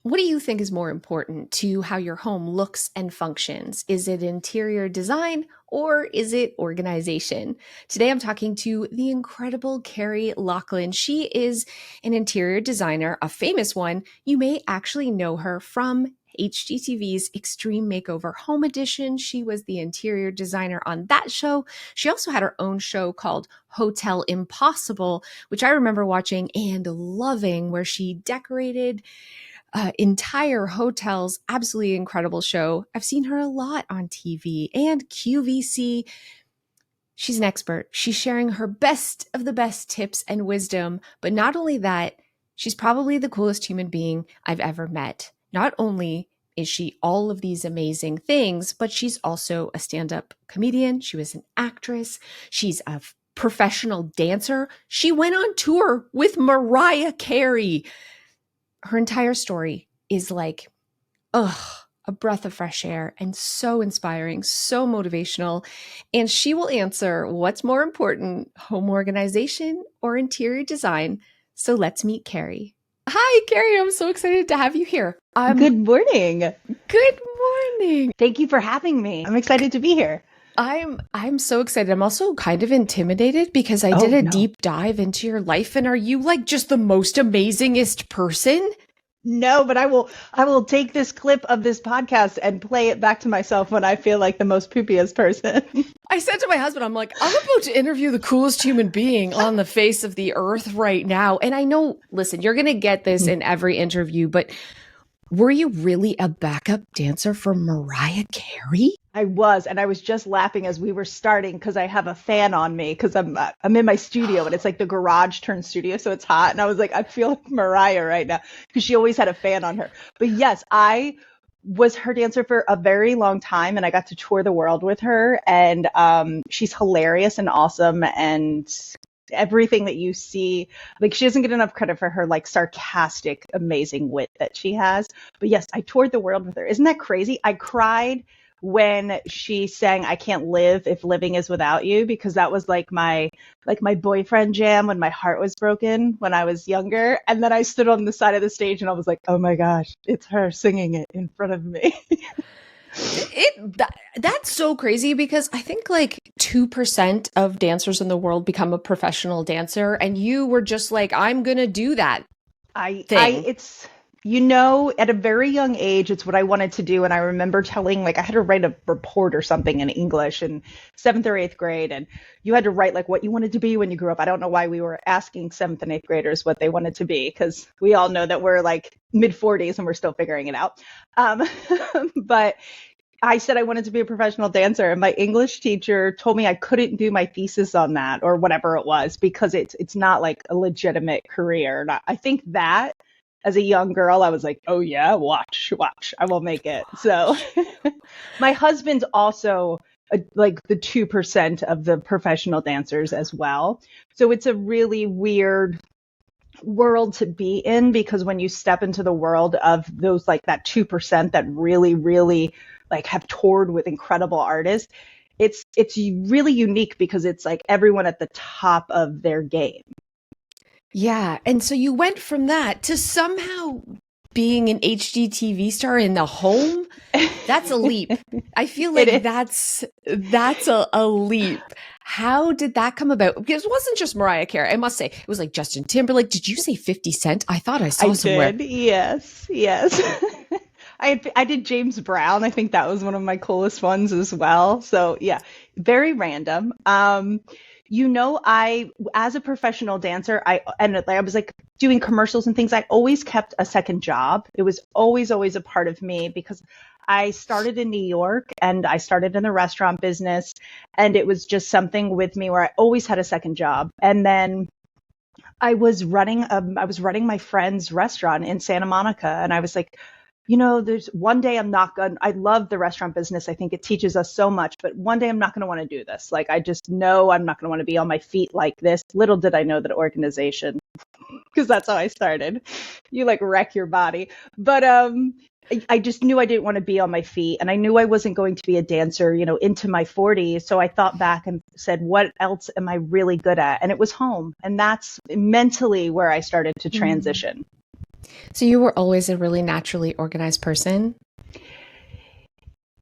What do you think is more important to how your home looks and functions? Is it interior design or is it organization? Today I'm talking to the incredible Carrie Locklyn. She is an interior designer, a famous one. You may actually know her from HGTV's Extreme Makeover Home Edition. She was the interior designer on that show. She also had her own show called Hotel Impossible, which I remember watching and loving, where she decorated entire hotels. Absolutely incredible show. I've seen her a lot on TV and QVC. She's an expert. She's sharing her best of the best tips and wisdom. But not only that, she's probably the coolest human being I've ever met. Not only is she all of these amazing things, but she's also a stand-up comedian. She was an actress. She's a professional dancer. She went on tour with Mariah Carey. Her entire story is like, a breath of fresh air and so inspiring, so motivational. And she will answer what's more important, home organization or interior design. So let's meet Carrie. Hi, Carrie. I'm so excited to have you here. Good morning. Good morning. Thank you for having me. I'm excited to be here. I'm so excited. I'm also kind of intimidated because I did a deep dive into your life. And are you like just the most amazingest person? No, but I will take this clip of this podcast and play it back to myself when I feel like the most poopiest person. I said to my husband, I'm like, I'm about to interview the coolest human being on the face of the earth right now. And I know, listen, you're going to get this in every interview, but were you really a backup dancer for Mariah Carey? I was, and I was just laughing as we were starting because I have a fan on me because I'm in my studio and it's like the garage turned studio, so it's hot. And I was like, I feel like Mariah right now because she always had a fan on her. But yes, I was her dancer for a very long time, and I got to tour the world with her. And she's hilarious and awesome, and everything that you see, like she doesn't get enough credit for her like sarcastic, amazing wit that she has. But yes, I toured the world with her. Isn't that crazy? I cried when she sang I Can't Live If Living Is Without You, because that was like my boyfriend jam when my heart was broken when I was younger. And then I stood on the side of the stage and I was like, oh my gosh, it's her singing it in front of me. That's so crazy because I think like 2% of dancers in the world become a professional dancer, and you were just like, I'm gonna do that it's at a very young age, it's what I wanted to do. And I remember telling, like, I had to write a report or something in English in 7th or 8th grade. And you had to write like what you wanted to be when you grew up. I don't know why we were asking 7th and 8th graders what they wanted to be, because we all know that we're like mid-40s and we're still figuring it out. But I said I wanted to be a professional dancer, and my English teacher told me I couldn't do my thesis on that or whatever it was because it's not like a legitimate career. And I think that as a young girl, I was like, oh yeah, watch, I will make it. So my husband's also like the 2% of the professional dancers as well. So it's a really weird world to be in, because when you step into the world of those, like that 2% that really, really like have toured with incredible artists, it's really unique because it's like everyone at the top of their game. Yeah. And so you went from that to somehow being an HGTV star in the home. That's a leap. I feel like that's a leap. How did that come about? Because it wasn't just Mariah Carey. I must say, it was like Justin Timberlake. Did you say 50 Cent? I thought I saw somewhere. Did. Yes. I did James Brown. I think that was one of my coolest ones as well. So yeah, very random. As a professional dancer, I was like doing commercials and things. I always kept a second job. It was always a part of me because I started in New York and I started in the restaurant business, and it was just something with me where I always had a second job. And then I was running my friend's restaurant in Santa Monica, and I was like, there's one day I love the restaurant business. I think it teaches us so much, but one day I'm not going to want to do this. Like, I just know I'm not going to want to be on my feet like this. Little did I know that organization, because that's how I started. You like wreck your body. But I just knew I didn't want to be on my feet, and I knew I wasn't going to be a dancer, into my 40s. So I thought back and said, what else am I really good at? And it was home. And that's mentally where I started to transition. So you were always a really naturally organized person?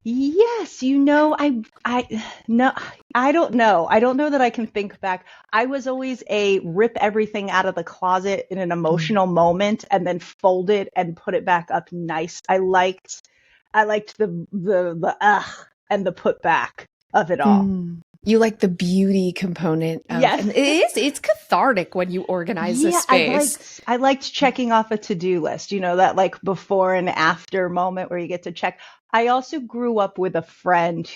Yes, no, I don't know. I don't know that I can think back. I was always a rip everything out of the closet in an Mm. emotional moment and then fold it and put it back up nice. I liked the and the put back of it all. Mm. You like the beauty component of, Yes. and it's cathartic when you organize a Yeah, space. I liked checking off a to-do list, that like before and after moment where you get to check. I also grew up with a friend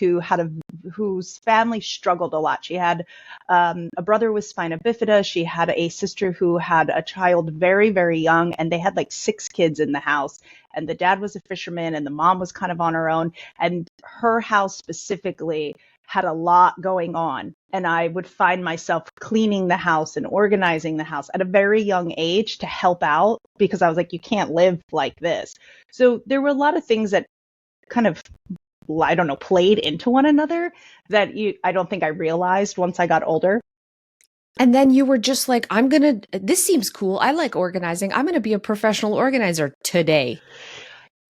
whose family struggled a lot. She had a brother with spina bifida. She had a sister who had a child very, very young, and they had like 6 kids in the house. And the dad was a fisherman, and the mom was kind of on her own. And her house specifically had a lot going on, and I would find myself cleaning the house and organizing the house at a very young age to help out because I was like, you can't live like this. So there were a lot of things that kind of, I don't know, played into one another that I don't think I realized once I got older. And then you were just like, this seems cool. I like organizing. I'm going to be a professional organizer today.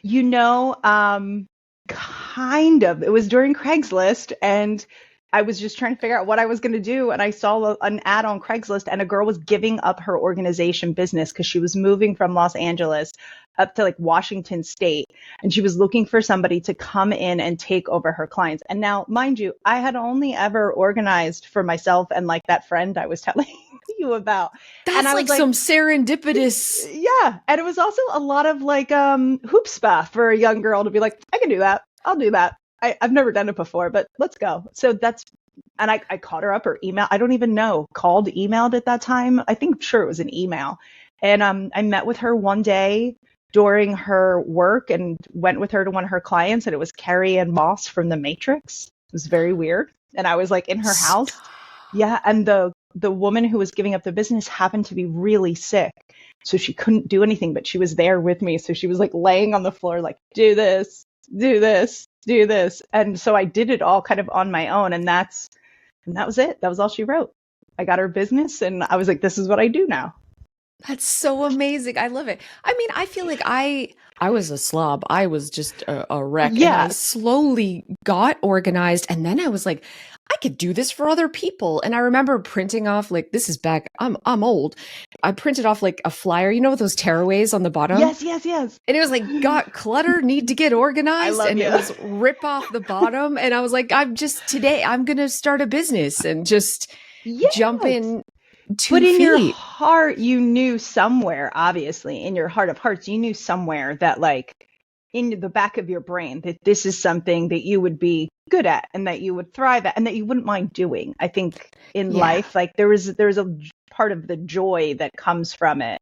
You know, um, Kind of. It was during Craigslist, and I was just trying to figure out what I was going to do. And I saw an ad on Craigslist, and a girl was giving up her organization business because she was moving from Los Angeles up to like Washington State. And she was looking for somebody to come in and take over her clients. And now, mind you, I had only ever organized for myself and like that friend I was telling you about. And That's I was like like, some serendipitous. yeah. And it was also a lot of like hoopspa for a young girl to be like, I can do that. I'll do that. I've never done it before, but let's go. And I caught her up or email. I don't even know, called, emailed at that time. I think sure it was an email. And I met with her one day during her work and went with her to one of her clients, and it was Carrie and Moss from The Matrix. It was very weird. And I was like in her house. Stop. Yeah, and the woman who was giving up the business happened to be really sick. So she couldn't do anything, but she was there with me. So she was like laying on the floor, like, do this, do this, do this. And so I did it all kind of on my own. And that was it. That was all she wrote. I got her business, and I was like, this is what I do now. That's so amazing. I love it. I mean, I feel like I was a slob. I was just a wreck, and I Yeah. slowly got organized, and then I was like, I could do this for other people. And I remember printing off like this is back. I'm old. I printed off like a flyer, with those tearaways on the bottom. Yes, yes, yes. And it was like, got clutter, need to get I organized. love And it you. was rip off the bottom. And I was like, today I'm going to start a business and just jump Yes. in But 2 in your feet. heart, you knew somewhere, obviously, in your heart of hearts, you knew somewhere that, like, in the back of your brain, that this is something that you would be good at and that you would thrive at and that you wouldn't mind doing. I think in Yeah. life, like, there's a part of the joy that comes from it,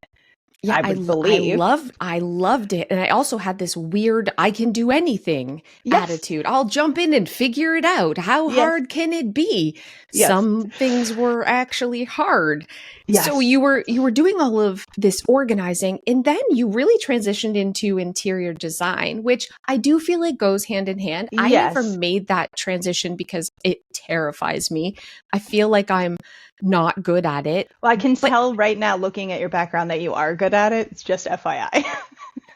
Yeah, I would believe. I loved it. And I also had this weird I can do anything Yes, attitude. I'll jump in and figure it out. How yes, hard can it be? yes, Some things were actually hard. So yes, you were doing all of this organizing, and then you really transitioned into interior design, which I do feel like goes hand in hand. I never yes. made that transition because it terrifies me. I feel like I'm not good at it. Well, I can But tell right now, looking at your background, that you are good at it. It's just FYI.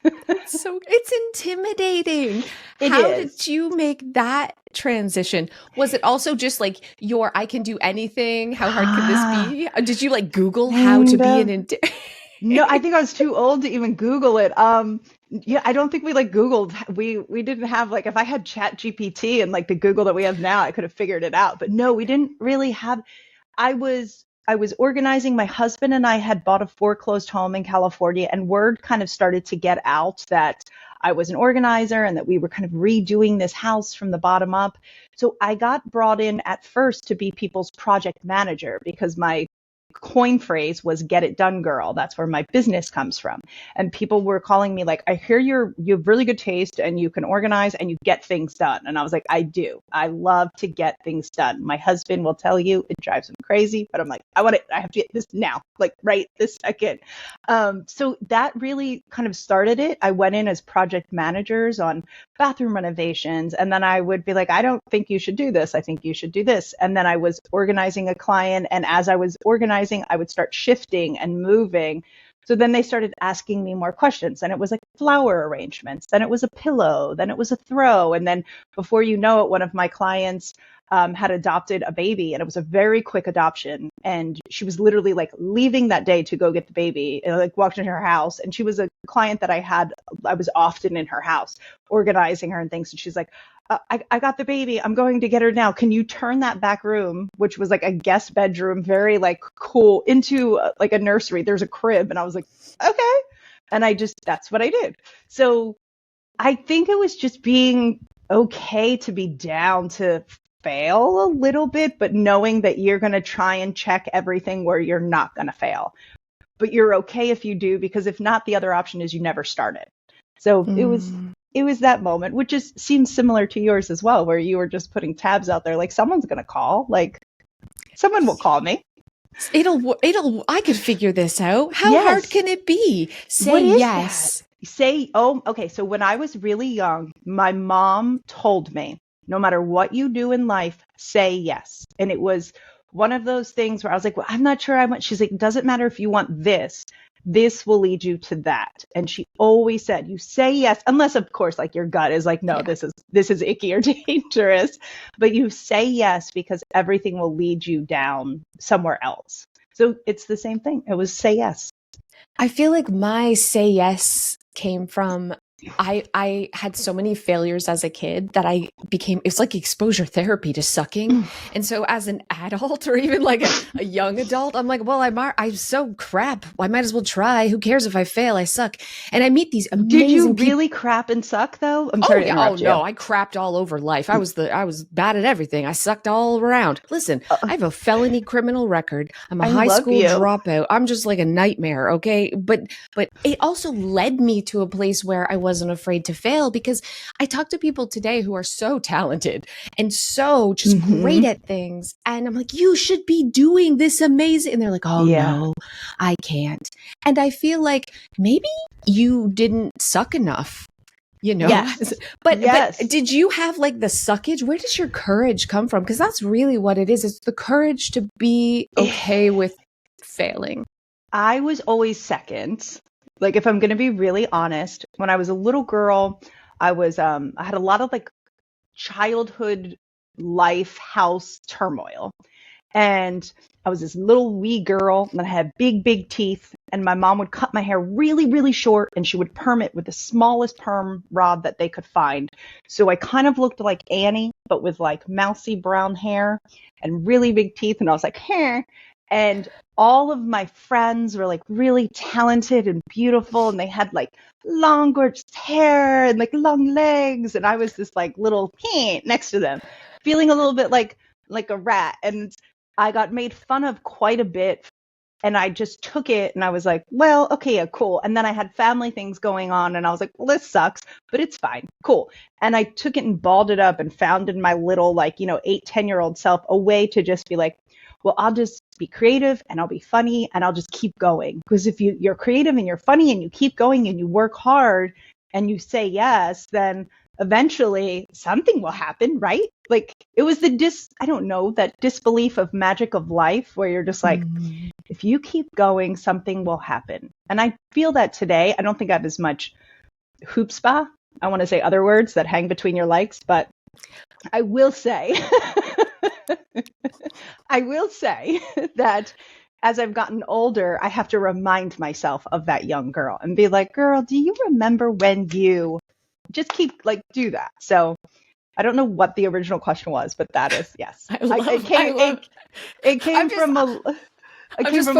it's intimidating. It How is. did you make that transition? Was it also just like your I can do anything? How hard could this Ah, be? Did you like Google how to kind be of. an interior? No, I think I was too old to even Google it. Yeah, I don't think we like Googled. We didn't have like if I had Chat GPT and like the Google that we have now, I could have figured it out. But no, we didn't really have. I was organizing. My husband and I had bought a foreclosed home in California, and word kind of started to get out that I was an organizer and that we were kind of redoing this house from the bottom up. So I got brought in at first to be people's project manager because my coin phrase was get it done girl. That's where my business comes from. And people were calling me like, I hear you have really good taste and you can organize and you get things done. And I was like, I do. I love to get things done. My husband will tell you it drives him crazy, but I'm like, I have to get this now, like right this second. So that really kind of started it. I went in as project managers on bathroom renovations. And then I would be like, I don't think you should do this. I think you should do this. And then I was organizing a client. And as I was organizing, I would start shifting and moving So then they started asking me more questions, and it was like flower arrangements, then it was a pillow, then it was a throw. And then before you know it, one of my clients had adopted a baby, and it was a very quick adoption. And she was literally like leaving that day to go get the baby, and like walked into her house. And she was a client that I was often in her house organizing her and things. And she's like, I got the baby. I'm going to get her now. Can you turn that back room, which was like a guest bedroom, very like cool, into like a nursery? There's a crib. And I was like, okay. And that's what I did. So I think it was just being okay to be down to fail a little bit, but knowing that you're going to try and check everything where you're not going to fail. But you're okay if you do, because if not, the other option is you never started. So it was that moment, which seems similar to yours as well, where you were just putting tabs out there, like someone's going to call, like someone will call me. I could figure this out. How hard can it be? Say yes. Okay. So when I was really young, my mom told me, no matter what you do in life, say yes. And it was one of those things where I was like, well, I'm not sure I want. She's like, it doesn't matter if you want this. This will lead you to that. And she always said, you say yes, unless of course, like your gut is like, no, this is icky or dangerous, but you say yes because everything will lead you down somewhere else. So it's the same thing. It was say yes. I feel like my say yes came from, I had so many failures as a kid that it's like exposure therapy to sucking. And so as an adult, or even like a young adult, I'm like, well, I'm so crap. I might as well try. Who cares if I fail? I suck. And I meet these amazing Did you really crap and suck though? I'm sorry to interrupt you. No, I crapped all over life. I was bad at everything. I sucked all around. Listen, I have a felony criminal record. I'm a high school dropout. I'm just like a nightmare. Okay. But it also led me to a place where I wasn't afraid to fail, because I talk to people today who are so talented and so just great at things. And I'm like, you should be doing this amazing. And they're like, oh no, I can't. And I feel like maybe you didn't suck enough, you know? Yes. But did you have like the suckage? Where does your courage come from? Because that's really what it is. It's the courage to be okay with failing. I was always second. Like, if I'm going to be really honest, when I was a little girl, I had a lot of like childhood life house turmoil. And I was this little wee girl, and I had big teeth, and my mom would cut my hair really, really short, and she would perm it with the smallest perm rod that they could find. So I kind of looked like Annie, but with like mousy brown hair and really big teeth. And I was like, hair. And all of my friends were like really talented and beautiful, and they had like long, gorgeous hair and like long legs. And I was this like little next to them, feeling a little bit like a rat. And I got made fun of quite a bit. And I just took it, and I was like, well, okay, yeah, cool. And then I had family things going on, and I was like, well, this sucks, but it's fine. Cool. And I took it and balled it up and found in my little, like, 8-10-year-old self a way to just be like, well, I'll just be creative, and I'll be funny, and I'll just keep going. Because if you're creative and you're funny and you keep going and you work hard and you say yes, then eventually something will happen, right? Like, it was that disbelief of magic of life, where you're just like, if you keep going, something will happen. And I feel that today. I don't think I have as much chutzpah. I want to say other words that hang between your legs, but I will say that as I've gotten older, I have to remind myself of that young girl and be like, girl, do you remember when you just keep do that? So I don't know what the original question was, but that is, yes. It came from a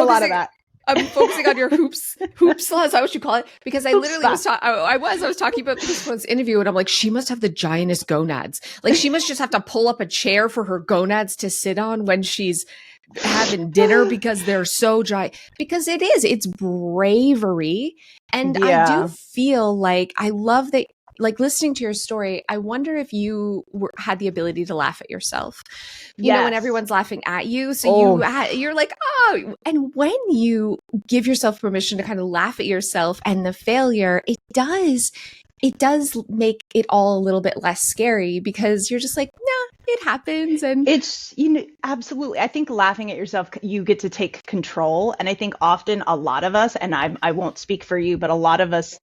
lot of that. I'm focusing on your hoops law. Is that what you call it? Because I literally was talking about this one's interview, and I'm like, she must have the giantest gonads. Like, she must just have to pull up a chair for her gonads to sit on when she's having dinner, because they're so giant. Because it's bravery. And I do feel like, I love that, like, listening to your story, I wonder if you had the ability to laugh at yourself, you know, when everyone's laughing at you. So you're like, oh, and when you give yourself permission to kind of laugh at yourself and the failure, it does make it all a little bit less scary, because you're just like, nah, it happens. And It's, absolutely. I think laughing at yourself, you get to take control. And I think often a lot of us, and I won't speak for you, but a lot of us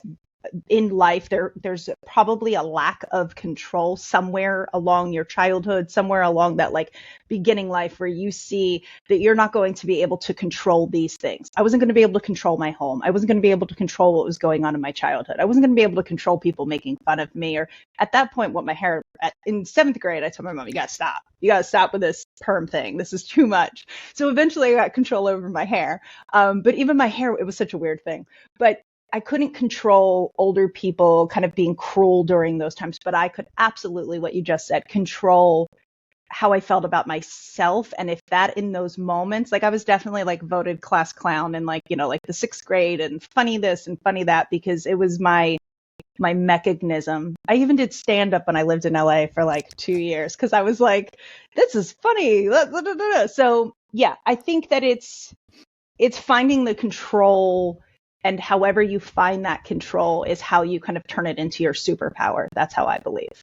in life, there's probably a lack of control somewhere along your childhood, somewhere along that like beginning life where you see that you're not going to be able to control these things. I wasn't going to be able to control my home. I wasn't going to be able to control what was going on in my childhood. I wasn't going to be able to control people making fun of me. Or at that point, what my hair in seventh grade, I told my mom, you got to stop. You got to stop with this perm thing. This is too much. So eventually I got control over my hair. But even my hair, it was such a weird thing. But I couldn't control older people kind of being cruel during those times, but I could absolutely, what you just said, control how I felt about myself. And if that in those moments, like I was definitely like voted class clown in like, like the sixth grade and funny this and funny that, because it was my mechanism. I even did stand up when I lived in LA for like 2 years because I was like, this is funny. So yeah, I think that it's finding the control. And however you find that control is how you kind of turn it into your superpower. That's how I believe.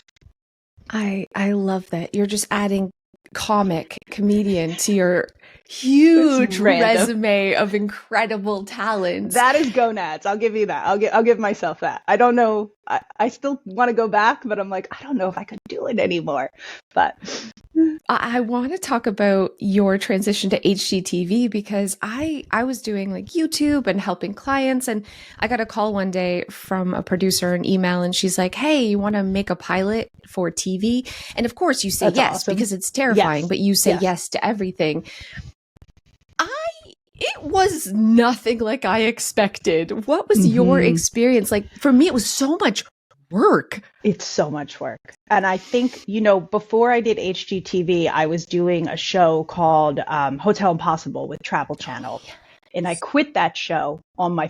I love that. You're just adding comedian to your huge resume of incredible talents. That is gonads. I'll give you that. I'll give myself that. I don't know. I still want to go back, but I'm like, I don't know if I could do it anymore. But I want to talk about your transition to HGTV because I was doing like YouTube and helping clients, and I got a call one day from a producer, an email, and she's like, hey, you want to make a pilot for TV? And of course you say That's yes, awesome. because it's terrifying, Yes. but you say yes to everything. It was nothing like I expected. What was your experience? Like for me, it was so much work. It's so much work. And I think, before I did HGTV, I was doing a show called Hotel Impossible with Travel Channel. Yes. And I quit that show on my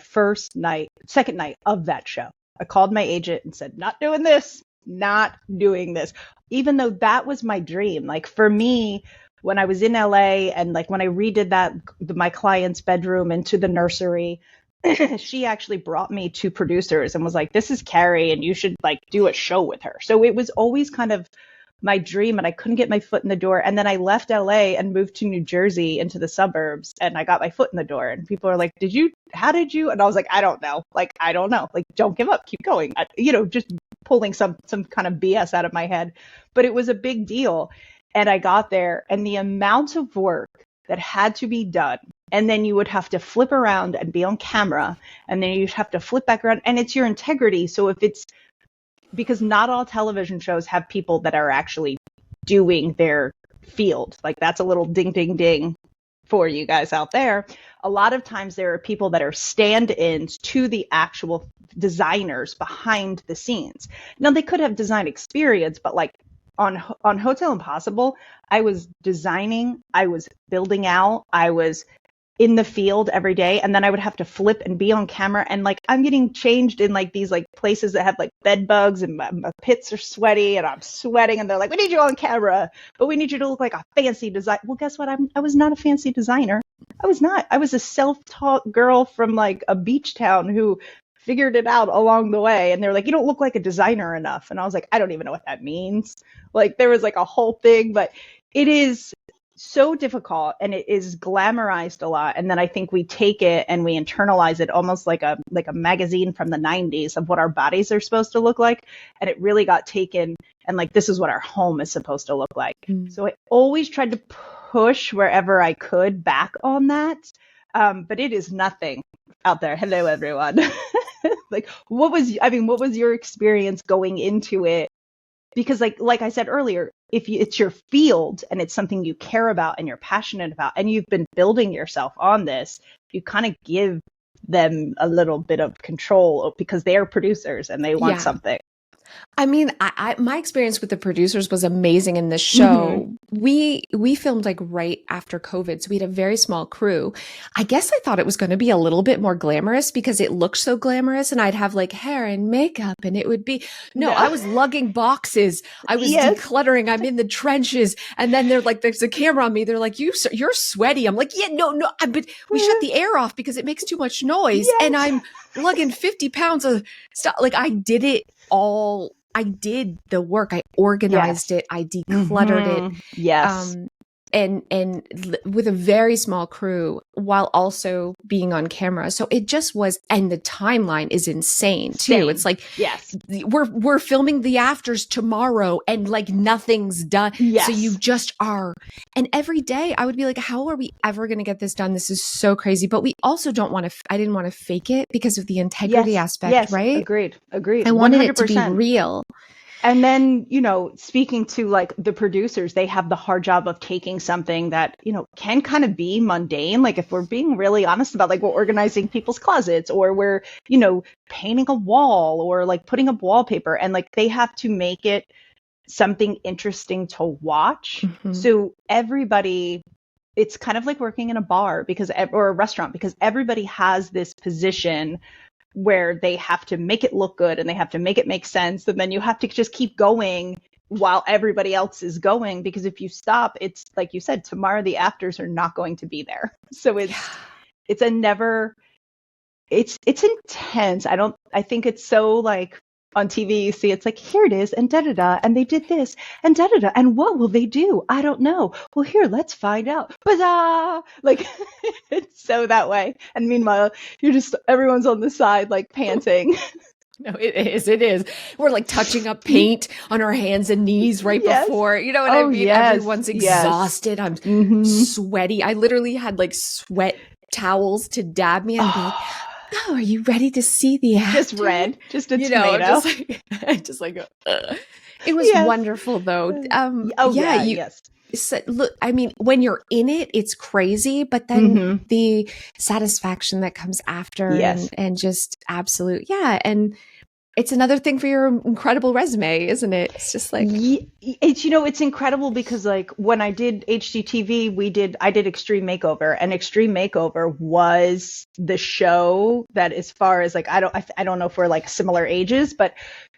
second night of that show. I called my agent and said, not doing this, even though that was my dream. Like for me, when I was in LA and like when I redid my client's bedroom into the nursery, she actually brought me to producers and was like, this is Carrie and you should like do a show with her. So it was always kind of my dream and I couldn't get my foot in the door. And then I left LA and moved to New Jersey into the suburbs and I got my foot in the door and people are like, how did you? And I was like, I don't know. Like, don't give up, keep going. Just pulling some kind of BS out of my head. But it was a big deal. And I got there and the amount of work that had to be done. And then you would have to flip around and be on camera. And then you'd have to flip back around. And it's your integrity. So because not all television shows have people that are actually doing their field. Like that's a little ding, ding, ding for you guys out there. A lot of times there are people that are stand-ins to the actual designers behind the scenes. Now they could have design experience, but like, on Hotel Impossible, I was designing, I was building out, I was in the field every day, and then I would have to flip and be on camera, and like I'm getting changed in like these like places that have like bed bugs, and my pits are sweaty, and I'm sweating, and they're like, we need you on camera, but we need you to look like a fancy design. Well, guess what? I was not a fancy designer. I was not. I was a self-taught girl from like a beach town who figured it out along the way. And they're like, you don't look like a designer enough. And I was like, I don't even know what that means. Like there was like a whole thing, but it is so difficult and it is glamorized a lot. And then I think we take it and we internalize it almost like a magazine from the 90s of what our bodies are supposed to look like. And it really got taken and like, this is what our home is supposed to look like. So I always tried to push wherever I could back on that. But it is nothing out there. Hello, everyone. Like, what was your experience going into it? Because like I said earlier, if it's your field and it's something you care about and you're passionate about and you've been building yourself on this, you kind of give them a little bit of control because they are producers and they want something. I mean, my experience with the producers was amazing in this show. We filmed like right after COVID, so we had a very small crew. I guess I thought it was going to be a little bit more glamorous because it looked so glamorous, and I'd have like hair and makeup, and it would be I was lugging boxes, I was decluttering, I'm in the trenches, and then they're like, there's a camera on me. They're like, you're sweaty. I'm like, but we shut the air off because it makes too much noise, and I'm lugging 50 pounds of stuff. Like I did it all I did the work. I organized Yes. it. I decluttered it. Yes. With a very small crew while also being on camera. So it just was, and the timeline is insane too. Same. It's like, Yes. we're filming the afters tomorrow and like nothing's done. Yes. So you just are. And every day I would be like, how are we ever going to get this done? This is so crazy. But we also don't want to, I didn't want to fake it because of the integrity aspect, yes. right? Agreed. I wanted 100%. it to be real. And then, speaking to like the producers, they have the hard job of taking something that, can kind of be mundane. Like if we're being really honest about like we're organizing people's closets or we're, painting a wall or like putting up wallpaper, and like they have to make it something interesting to watch. So everybody, it's kind of like working in a bar or a restaurant, because everybody has this position where they have to make it look good and they have to make it make sense. And then you have to just keep going while everybody else is going, because if you stop, it's like you said, tomorrow the afters are not going to be there. So it's a never, it's intense. I think it's so like on TV, you see, it's like, here it is, and da-da-da, and they did this, and da-da-da, and what will they do? I don't know. Well, here, let's find out. Huzzah! Like, it's so that way. And meanwhile, everyone's on the side, like, panting. No, it is. We're like touching up paint on our hands and knees right before, you know what I mean? Yes, everyone's exhausted. I'm sweaty. I literally had like sweat towels to dab me. I'd be like, oh, are you ready to see the actor? Just red, just a tomato. Just like it was wonderful though. Yes. So, look, I mean, when you're in it, it's crazy, but then the satisfaction that comes after and just absolute, and it's another thing for your incredible resume, isn't it? It's just like it's incredible because like when I did HGTV, I did Extreme Makeover, and Extreme Makeover was the show that, as far as like I don't know if we're like similar ages, but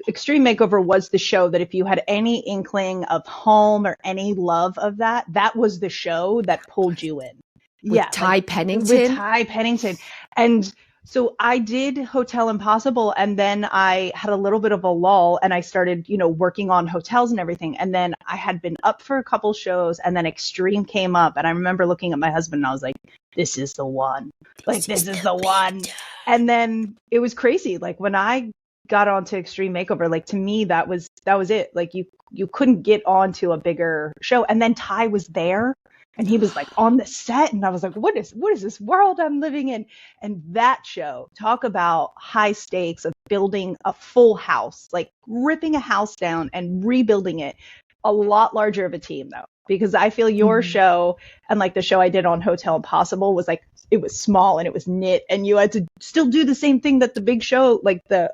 Extreme Makeover was the show that if you had any inkling of home or any love of that was the show that pulled you in. With Ty Pennington. And so I did Hotel Impossible, and then I had a little bit of a lull, and I started, working on hotels and everything. And then I had been up for a couple shows, and then Extreme came up, and I remember looking at my husband and I was like, this is the one. Like, this is the one. And then it was crazy. Like when I got onto Extreme Makeover, like to me, that was it. Like you couldn't get onto a bigger show. And then Ty was there. And he was like on the set, and I was like, what is this world I'm living in? And that show, talk about high stakes of building a full house, like ripping a house down and rebuilding it. A lot larger of a team though, because I feel your show and like the show I did on Hotel Impossible was like, it was small and it was knit, and you had to still do the same thing that the big show, like the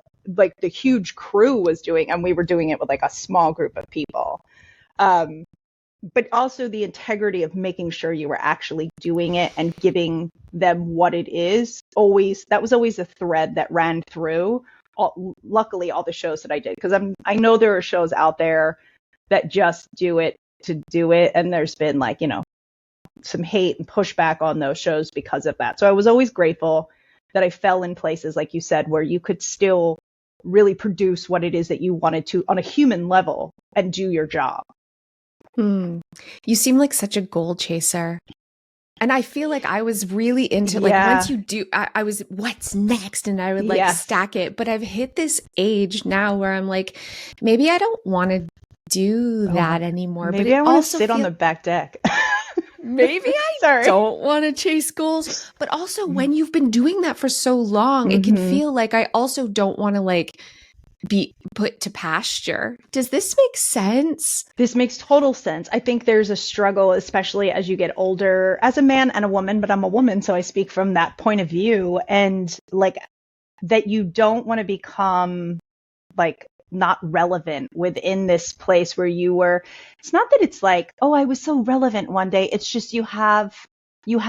huge crew was doing, and we were doing it with like a small group of people. But also the integrity of making sure you were actually doing it and giving them what it is. That was always a thread that ran through, luckily, all the shows that I did. Because I know there are shows out there that just do it to do it. And there's been like, some hate and pushback on those shows because of that. So I was always grateful that I fell in places, like you said, where you could still really produce what it is that you wanted to on a human level and do your job. You seem like such a goal chaser. And I feel like I was really into like once you do, I was what's next, and I would like stack it. But I've hit this age now where I'm like, maybe I don't want to do that anymore. Maybe I want to sit on the back deck. Maybe I don't want to chase goals. But also when you've been doing that for so long, it can feel like I also don't want to like be put to pasture. Does this make sense? This makes total sense. I think there's a struggle, especially as you get older, as a man and a woman, but I'm a woman, so I speak from that point of view. And like that you don't want to become like not relevant within this place where you were. It's not that it's like, oh, I was so relevant one day. It's just you have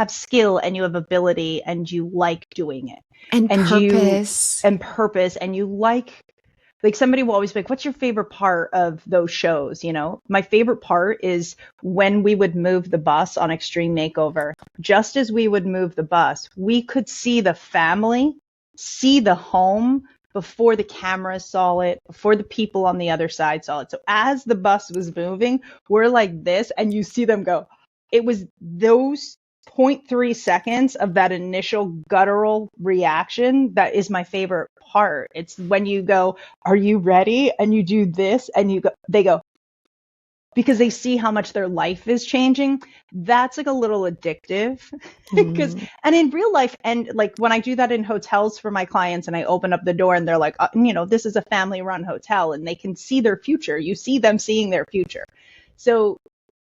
skill and you have ability and you like doing it. And purpose. And you like somebody will always be like, what's your favorite part of those shows? My favorite part is when we would move the bus on Extreme Makeover. Just as we would move the bus, we could see the family, see the home before the camera saw it, before the people on the other side saw it. So as the bus was moving, we're like this, and you see them go. It was those 0.3 seconds of that initial guttural reaction that is my favorite part. It's when you go, "Are you ready?" and you do this, and they go, because they see how much their life is changing. That's like a little addictive. Because and in real life, and like when I do that in hotels for my clients, and I open up the door and they're like, this is a family run hotel, and they can see their future. You see them seeing their future. So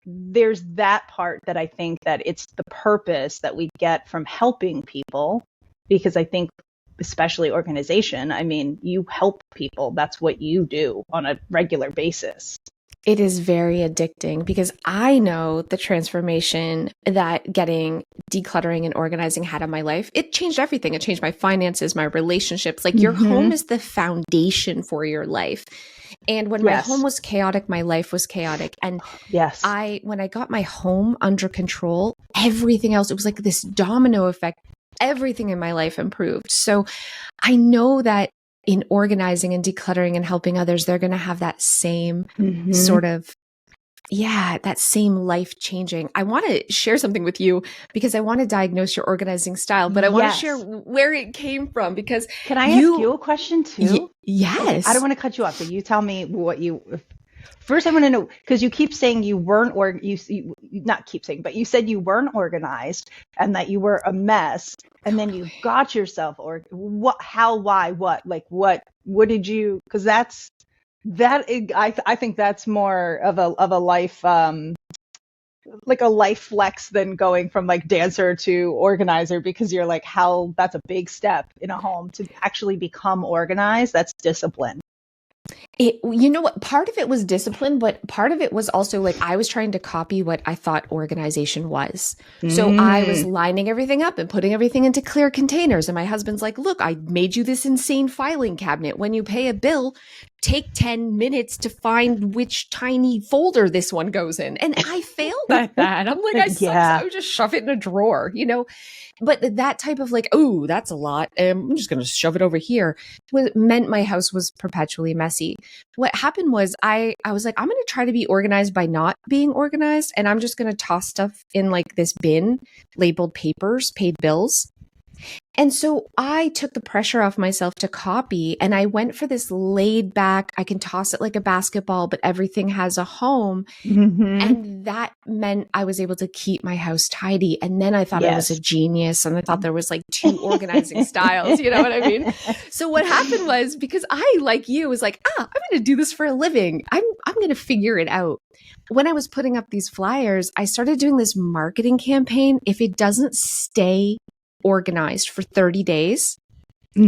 there's that part that I think that it's the purpose that we get from helping people, because I think especially organization, I mean, you help people. That's what you do on a regular basis. It is very addicting because I know the transformation that getting decluttering and organizing had on my life. It changed everything. It changed my finances, my relationships. Like your home is the foundation for your life. And when my home was chaotic, my life was chaotic. And when I got my home under control, everything else, it was like this domino effect. Everything in my life improved. So I know that in organizing and decluttering and helping others, they're going to have that same sort of, that same life changing. I want to share something with you because I want to diagnose your organizing style, but I want to share where it came from because can I ask you a question too? Yes. I don't want to cut you off, but you tell me what first I want to know, because you keep saying you weren't, or you not keep saying, but you said you weren't organized and that you were a mess, and then you got yourself, or what, how, why, what, like what did you, because I think that's more of a life, like a life flex than going from like dancer to organizer, because you're like, that's a big step in a home to actually become organized. That's discipline. You know what? Part of it was discipline, but part of it was also like I was trying to copy what I thought organization was. So I was lining everything up and putting everything into clear containers. And my husband's like, look, I made you this insane filing cabinet. When you pay a bill, take 10 minutes to find which tiny folder this one goes in. And I failed at that. I'm like, I would just shove it in a drawer, But that type of like, oh, that's a lot. I'm just going to shove it over here. It meant my house was perpetually messy. What happened was I was like, I'm going to try to be organized by not being organized. And I'm just going to toss stuff in like this bin labeled papers, paid bills. And so I took the pressure off myself to copy, and I went for this laid back, I can toss it like a basketball, but everything has a home. And that meant I was able to keep my house tidy. And then I thought I was a genius, and I thought there was like 2 organizing styles, you know what I mean? So what happened was, because I, like you, was like, I'm going to do this for a living. I'm going to figure it out. When I was putting up these flyers, I started doing this marketing campaign. If it doesn't stay organized for 30 days,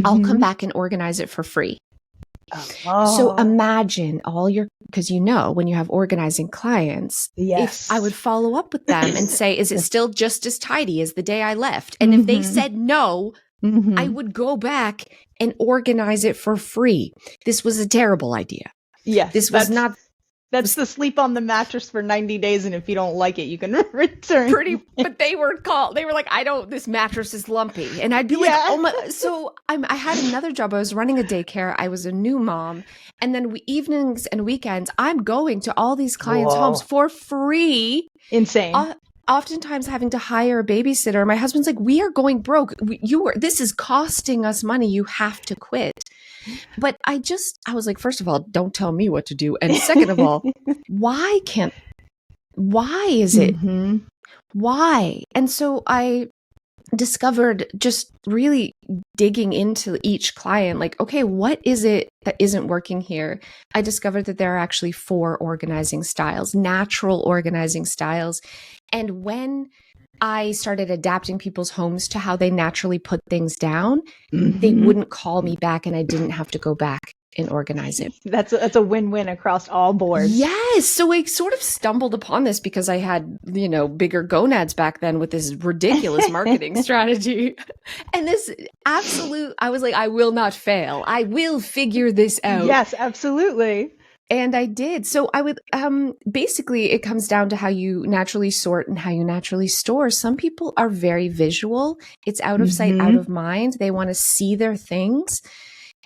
I'll come back and organize it for free. So imagine because when you have organizing clients, if I would follow up with them and say, is it still just as tidy as the day I left? And if they said no, I would go back and organize it for free. This was a terrible idea. Yes. This was not. That's the sleep on the mattress for 90 days. And if you don't like it, you can return. But they were like, this mattress is lumpy. And I'd be like, oh my. So I had another job. I was running a daycare. I was a new mom. And then evenings and weekends, I'm going to all these clients' homes for free. Insane. Oftentimes having to hire a babysitter. My husband's like, we are going broke. This is costing us money. You have to quit. But I was like, first of all, don't tell me what to do. And second of all, why is it? Why? And so I discovered, just really digging into each client, like, okay, what is it that isn't working here? I discovered that there are actually 4 organizing styles, natural organizing styles. And when I started adapting people's homes to how they naturally put things down, they wouldn't call me back, and I didn't have to go back and organize it. That's a win-win across all boards. Yes. So I sort of stumbled upon this because I had, bigger gonads back then with this ridiculous marketing strategy. And I was like, I will not fail. I will figure this out. Yes, absolutely. And I did. So I would, basically it comes down to how you naturally sort and how you naturally store. Some people are very visual. It's out of sight, out of mind. They want to see their things.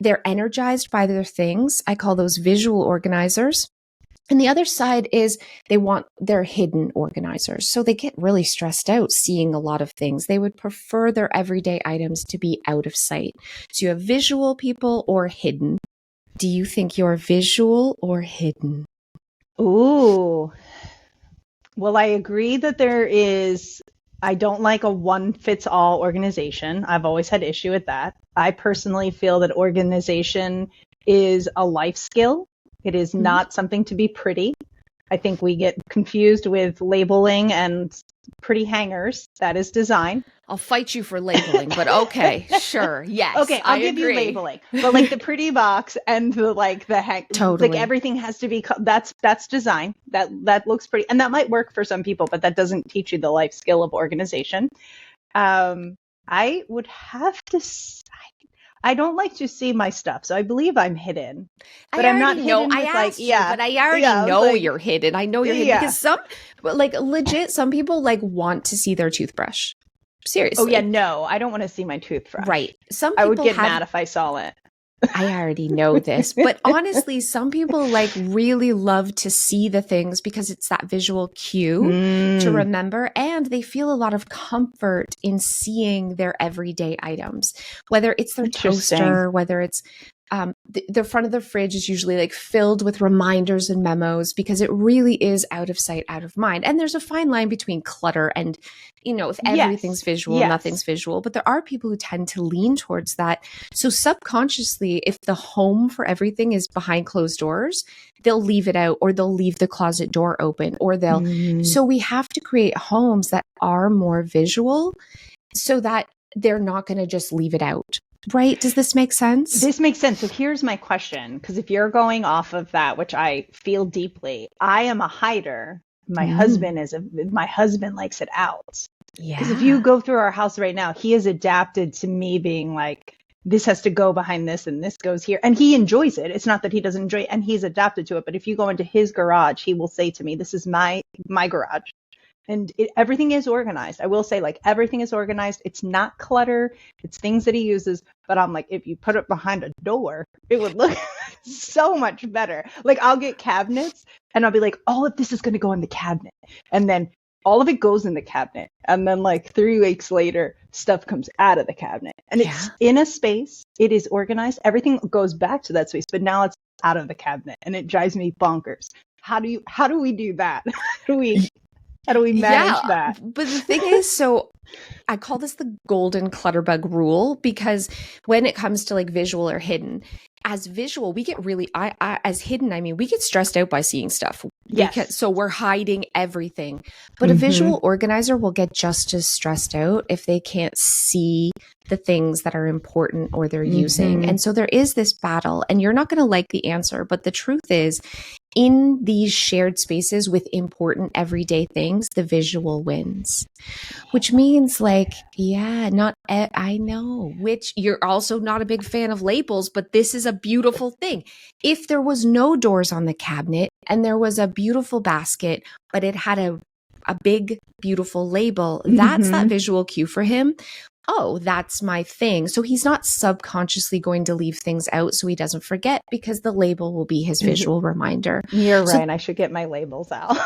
They're energized by their things. I call those visual organizers. And the other side is they're hidden organizers. So they get really stressed out seeing a lot of things. They would prefer their everyday items to be out of sight. So you have visual people or hidden. Do you think you're visual or hidden? Ooh. Well, I agree that I don't like a one fits all organization. I've always had issue with that. I personally feel that organization is a life skill. It is not something to be pretty. I think we get confused with labeling and pretty hangers. That is design. I'll fight you for labeling, but okay, sure, yes. Okay, I'll give you labeling. But like the pretty box and the hang, totally. like everything has to be, that's design. That looks pretty, and that might work for some people, but that doesn't teach you the life skill of organization. I would have to. I don't like to see my stuff, so I believe I'm hidden. But I'm not hidden. I already know you're hidden. I know you're hidden because legit, some people want to see their toothbrush. Seriously. Oh yeah, no, I don't want to see my toothbrush. Right. Some people I would get mad if I saw it. I already know this, but honestly, some people really love to see the things because it's that visual cue to remember, and they feel a lot of comfort in seeing their everyday items, whether it's their toaster, whether it's the front of the fridge is usually filled with reminders and memos because it really is out of sight, out of mind. And there's a fine line between clutter and, if everything's visual, nothing's visual. But there are people who tend to lean towards that. So subconsciously, if the home for everything is behind closed doors, they'll leave it out, or they'll leave the closet door open, or so we have to create homes that are more visual so that they're not going to just leave it out. Right? Does this make sense? This makes sense. So here's my question, because if you're going off of that, which I feel deeply, I am a hider. My husband likes it out. Yeah. Because if you go through our house right now, he is adapted to me being like, this has to go behind this and this goes here. And he enjoys it. It's not that he doesn't enjoy it, and he's adapted to it. But if you go into his garage, he will say to me, this is my garage. And everything is organized. I will say, everything is organized. It's not clutter. It's things that he uses. But I'm like, if you put it behind a door, it would look so much better. I'll get cabinets and I'll be like, all of this is going to go in the cabinet. And then all of it goes in the cabinet. And then 3 weeks later, stuff comes out of the cabinet. And it's in a space. It is organized. Everything goes back to that space. But now it's out of the cabinet. And it drives me bonkers. How do we do that? How do we manage that? But the thing is, so I call this the golden clutterbug rule, because when it comes to visual or hidden, as visual, we get as hidden, I mean, we get stressed out by seeing stuff. Yes. So we're hiding everything. But a visual organizer will get just as stressed out if they can't see the things that are important or they're using. And so there is this battle, and you're not going to like the answer, but the truth is, in these shared spaces with important everyday things, the visual wins, which means I know, which you're also not a big fan of labels, but this is a beautiful thing. If there was no doors on the cabinet and there was a beautiful basket, but it had a big, beautiful label, that's that visual cue for him. Oh, that's my thing. So he's not subconsciously going to leave things out so he doesn't forget, because the label will be his visual reminder. You're right. I should get my labels out.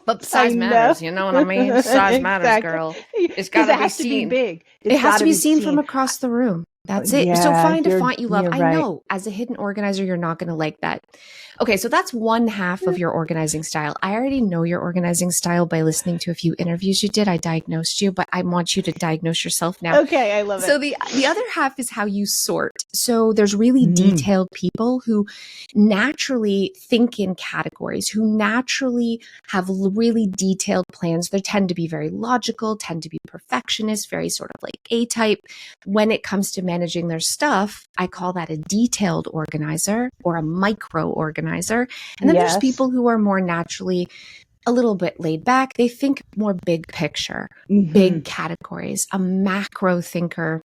But size matters, you know what I mean? Size matters, girl. It's got to be seen. Big. It has to be seen from across the room. That's it. So find a font you love. I know as a hidden organizer, you're not going to like that. Okay, so that's one half of your organizing style. I already know your organizing style by listening to a few interviews you did. I diagnosed you, but I want you to diagnose yourself now. Okay, I love it. So the other half is how you sort. So there's really detailed people who naturally think in categories, who naturally have really detailed plans. They tend to be very logical, tend to be perfectionist, very sort of A-type. When it comes to managing their stuff, I call that a detailed organizer or a micro organizer. And then there's people who are more naturally a little bit laid back. They think more big picture, big categories, a macro thinker.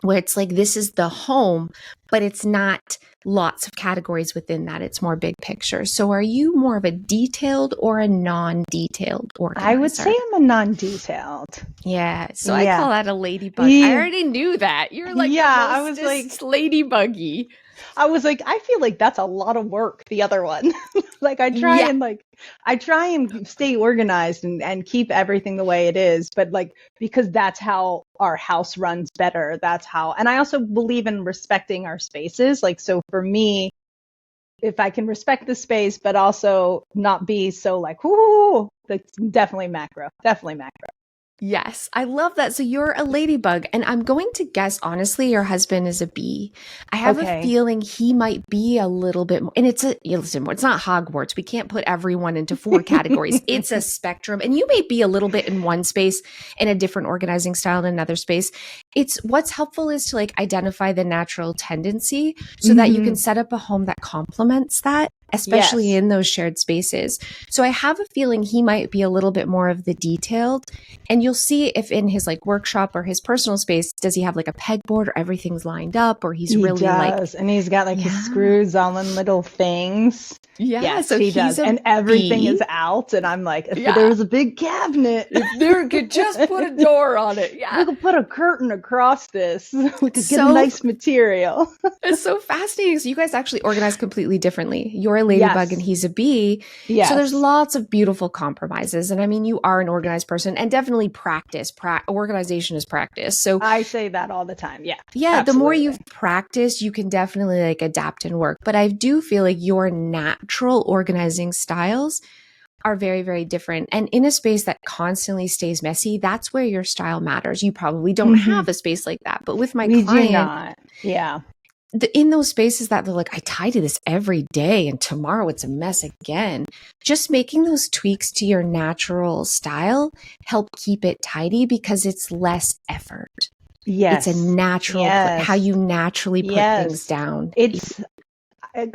where it's like, this is the home, but it's not lots of categories within that. It's more big picture. So are you more of a detailed or a non-detailed I would organizer? say I'm a non-detailed. Yeah. So I Yeah. call that a ladybug. I Yeah. already knew that. You're like the Yeah, I was mostest like, ladybuggy. I feel like that's a lot of work, the other one. Like Yeah. I try and stay organized and keep everything the way it is, but like because that's how our house runs better. That's how, and I also believe in respecting our spaces. Like, so for me, if I can respect the space, but also not be so like, whoo, that's definitely macro. Definitely macro. Yes, I love that. So you're a ladybug, and I'm going to guess, honestly, your husband is a bee. I have a Okay. feeling he might be a little bit more, and listen, it's not Hogwarts. We can't put everyone into four categories. It's a spectrum, and you may be a little bit in one space in a different organizing style in another space. It's what's helpful is to like identify the natural tendency so that you can set up a home that complements that, especially Yes. in those shared spaces. So I have a feeling he might be a little bit more of the detailed. And you'll see if in his like workshop or his personal space, does he have like a pegboard or everything's lined up, or he's He really like, does. And he's got like his yeah, screws all in little things. yeah. Yes, So he he's does. a And everything is bee. out. And I'm like, if there Yeah. was a big cabinet, If there could just put a door on it. we Yeah. could put a curtain across this. We could get a So nice material. it's so fascinating. So you guys actually organize completely differently. You're a ladybug and Yes. he's a bee. So there's Yes. lots of beautiful compromises. And I mean, you are an organized person and definitely practice. Organization is practice. So I say that all the time. Yeah, yeah, the more absolutely. you've practiced, you can definitely like adapt and work. But I do feel like your natural organizing styles are very, very different. And in a space that constantly stays messy, that's where your style matters. You probably don't Hmm. have a space like that. But with my We do client, not. Yeah. in those spaces that they're like, I tidy this every day and tomorrow it's a mess again. Just making those tweaks to your natural style help keep it tidy because it's less effort. It's a Yes. natural, how Yes. you naturally put things Yes. down. It's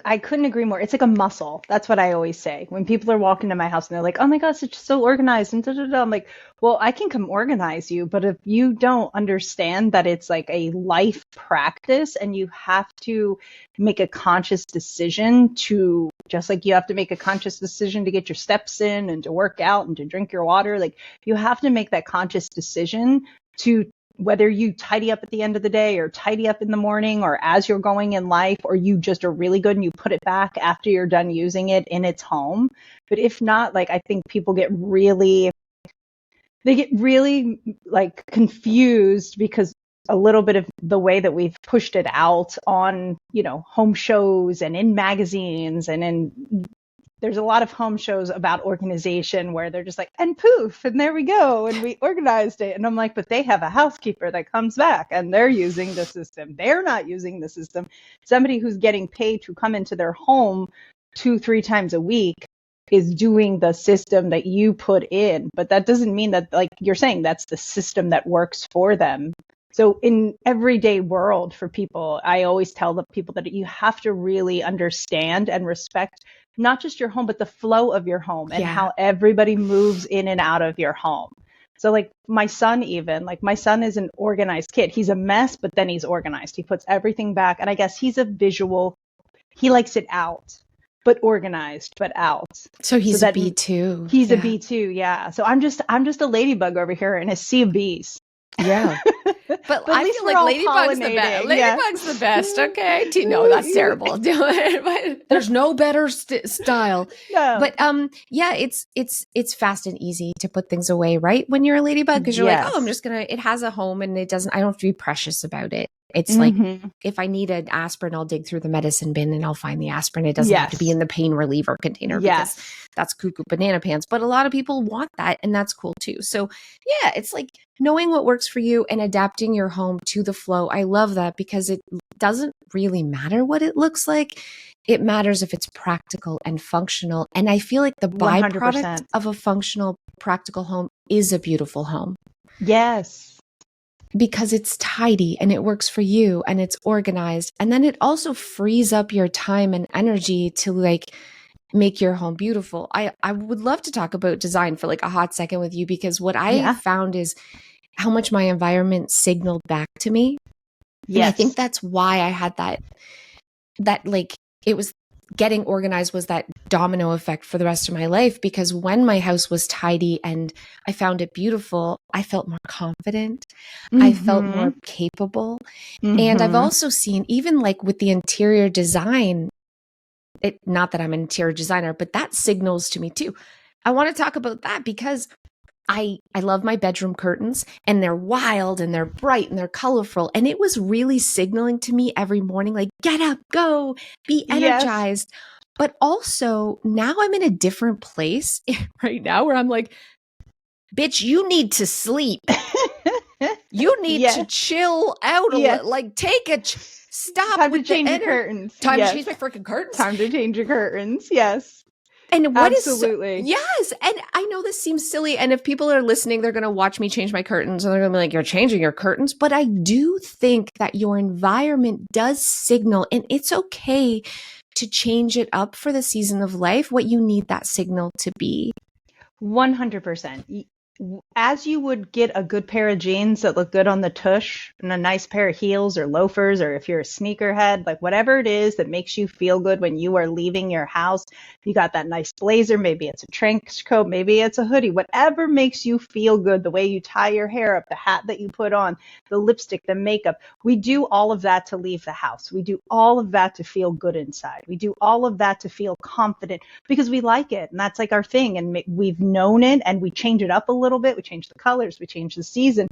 I couldn't agree more. It's like a muscle. That's what I always say. When people are walking to my house and they're like, oh my gosh, it's so organized and da, da, da. I'm like, well, I can come organize you, but if you don't understand that it's like a life practice and you have to make a conscious decision to, just like you have to make a conscious decision to get your steps in and to work out and to drink your water, like you have to make that conscious decision to whether you tidy up at the end of the day or tidy up in the morning or as you're going in life, or you just are really good and you put it back after you're done using it in its home. But if not, like, I think people they get really like confused because a little bit of the way that we've pushed it out on, home shows and in magazines and in there's a lot of home shows about organization where they're just like, and poof, and there we go, and we organized it. And I'm like, but they have a housekeeper that comes back and they're using the system. They're not using the system. Somebody who's getting paid to come into their home 2-3 times a week is doing the system that you put in. But that doesn't mean that, like you're saying, that's the system that works for them. So in everyday world for people, I always tell the people that you have to really understand and respect not just your home, but the flow of your home and Yeah. how everybody moves in and out of your home. So like my son is an organized kid. He's a mess, but then he's organized. He puts everything back. And I guess he likes it out, but organized, but out. So he's So a that bee too. he's a Yeah. bee too. Yeah. So I'm just a ladybug over here in a sea of bees. Yeah. But at I least feel we're like all Ladybug's the best. pollinating. Yeah. Ladybug's the best. Okay. No, that's terrible. There's no better style. No. But yeah, it's fast and easy to put things away, right? When you're a ladybug, because you're like, oh, I'm Yes. just gonna. It has a home, and I don't have to be precious about it. It's like Mm-hmm. if I need an aspirin, I'll dig through the medicine bin and I'll find the aspirin. It doesn't have to be Yes. in the pain reliever container because Yes. that's cuckoo banana pants. But a lot of people want that, and that's cool too. So yeah, it's like knowing what works for you and adapting your home to the flow. I love that because it doesn't really matter what it looks like. It matters if it's practical and functional. And I feel like the byproduct 100%. of a functional, practical home is a beautiful home Yes. because it's tidy and it works for you and it's organized. And then it also frees up your time and energy to like make your home beautiful. I would love to talk about design for like a hot second with you because what I Yeah. found is how much my environment signaled back to me And I think Yes. that's why I had that like, it was getting organized was that domino effect for the rest of my life, because when my house was tidy and I found it beautiful, I felt more confident. I felt Mm-hmm. more capable. And I've Mm-hmm. also seen, even like with the interior design, not that I'm an interior designer, but that signals to me too. I want to talk about that because I love my bedroom curtains, and they're wild and they're bright and they're colorful. And it was really signaling to me every morning, like, get up, go, be Yes. energized. But also now I'm in a different place right now where I'm like, bitch, you need to sleep. You need to Yeah. chill out a little. Yes. Like, stop Time to with the change your energy. curtains. Time to Yes. change my freaking curtains. Time to change your curtains. Yes. And what is, Absolutely. yes. And I know this seems silly. And if people are listening, they're going to watch me change my curtains and they're going to be like, you're changing your curtains. But I do think that your environment does signal, and it's okay to change it up for the season of life, what you need that signal to be. 100%. As you would get a good pair of jeans that look good on the tush and a nice pair of heels or loafers, or if you're a sneakerhead, like whatever it is that makes you feel good when you are leaving your house, you got that nice blazer, maybe it's a trench coat, maybe it's a hoodie, whatever makes you feel good, the way you tie your hair up, the hat that you put on, the lipstick, the makeup. We do all of that to leave the house. We do all of that to feel good inside. We do all of that to feel confident because we like it. And that's like our thing. And we've known it, and we change it up a little bit. We change the colors, we change the season.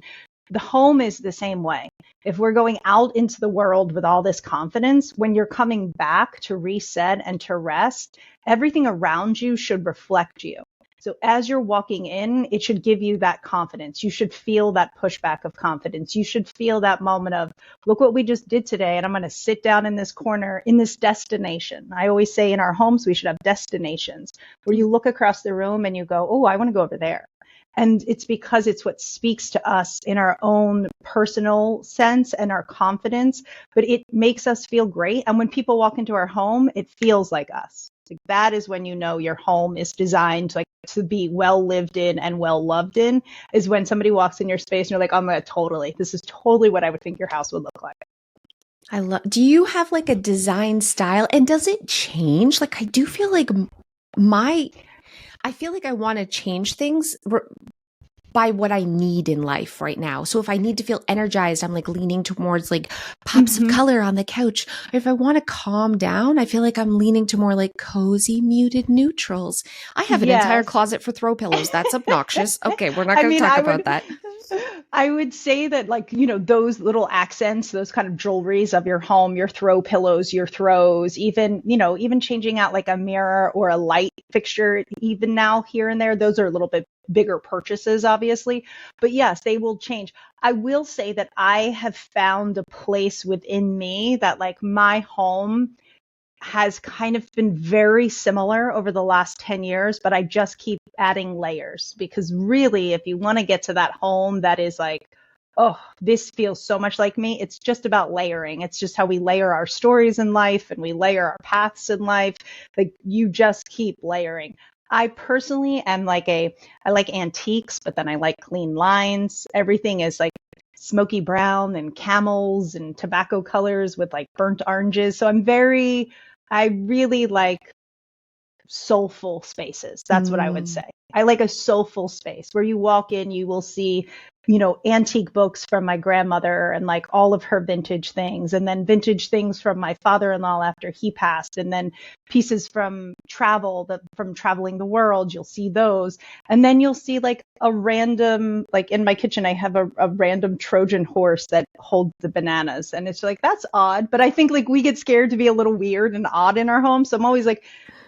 The home is the same way. If we're going out into the world with all this confidence, when you're coming back to reset and to rest, everything around you should reflect you. So as you're walking in, it should give you that confidence. You should feel that pushback of confidence. You should feel that moment of, look what we just did today, and I'm going to sit down in this corner in this destination. I always say in our homes, we should have destinations where you look across the room and you go, oh, I want to go over there. And it's because it's what speaks to us in our own personal sense and our confidence, but it makes us feel great. And when people walk into our home, it feels like us. Like that is when you know your home is designed like to be well lived in and well loved in, is when somebody walks in your space and you're like, oh my God, totally. This is totally what I would think your house would look like. Do you have like a design style, and does it change? Like, I do feel like I feel like I want to change things by what I need in life right now. So if I need to feel energized, I'm like leaning towards like pops of color on the couch. Or if I want to calm down, I feel like I'm leaning to more like cozy, muted neutrals. I have an entire closet for throw pillows. That's obnoxious. Okay, we're not going to talk about that. I would say that, like, you know, those little accents, those kind of jewelries of your home, your throw pillows, your throws, even, you know, even changing out like a mirror or a light fixture, even now here and there, those are a little bit bigger purchases, obviously. But yes, they will change. I will say that I have found a place within me that like my home has kind of been very similar over the last 10 years, but I just keep adding layers, because really, if you want to get to that home that is like, oh, this feels so much like me, it's just about layering. It's just how we layer our stories in life and we layer our paths in life. Like you just keep layering. I personally am like I like antiques, but then I like clean lines. Everything is like smoky brown and camels and tobacco colors with like burnt oranges. So I really like soulful spaces. That's what I would say. I like a soulful space where you walk in, you will see, you know, antique books from my grandmother and like all of her vintage things, and then vintage things from my father-in-law after he passed, and then pieces from from traveling the world. You'll see those. And then you'll see like a random, like in my kitchen, I have a random Trojan horse that holds the bananas. And it's like, that's odd. But I think like we get scared to be a little weird and odd in our home. So I'm always like,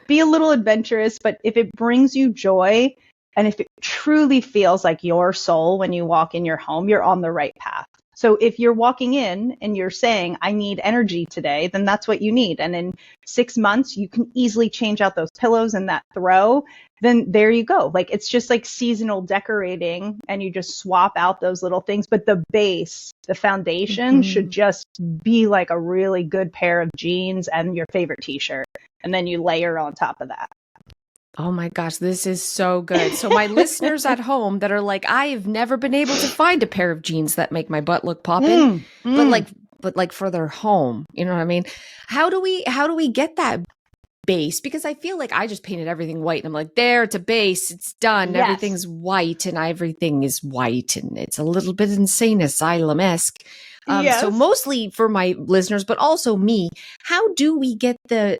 be a little adventurous, but if it brings you joy and if it truly feels like your soul when you walk in your home, you're on the right path. So if you're walking in and you're saying, I need energy today, then that's what you need. And in 6 months, you can easily change out those pillows and that throw. Then there you go. Like it's just like seasonal decorating, and you just swap out those little things. But the base, the foundation should just be like a really good pair of jeans and your favorite t-shirt. And then you layer on top of that. Oh my gosh, this is so good. So my listeners at home that are like, I have never been able to find a pair of jeans that make my butt look poppin', but like but like for their home. You know what I mean? How do we get that base? Because I feel like I just painted everything white and I'm like, there, it's a base, it's done. Yes. Everything's white and everything is white and it's a little bit insane asylum-esque. So Yes. mostly for my listeners, but also me, how do we get the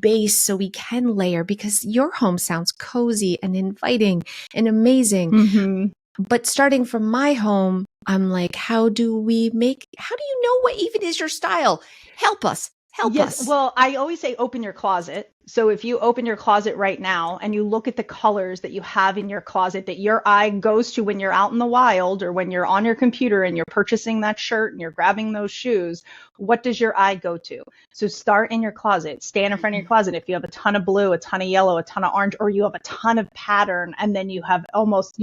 base so we can layer? Because your home sounds cozy and inviting and amazing. Mm-hmm. But starting from my home, I'm like, how do you know what even is your style? Help us. Help Yes. us. Well, I always say open your closet. So if you open your closet right now and you look at the colors that you have in your closet that your eye goes to when you're out in the wild or when you're on your computer and you're purchasing that shirt and you're grabbing those shoes, what does your eye go to? So start in your closet, stand in front of your closet. If you have a ton of blue, a ton of yellow, a ton of orange, or you have a ton of pattern and then you have almost,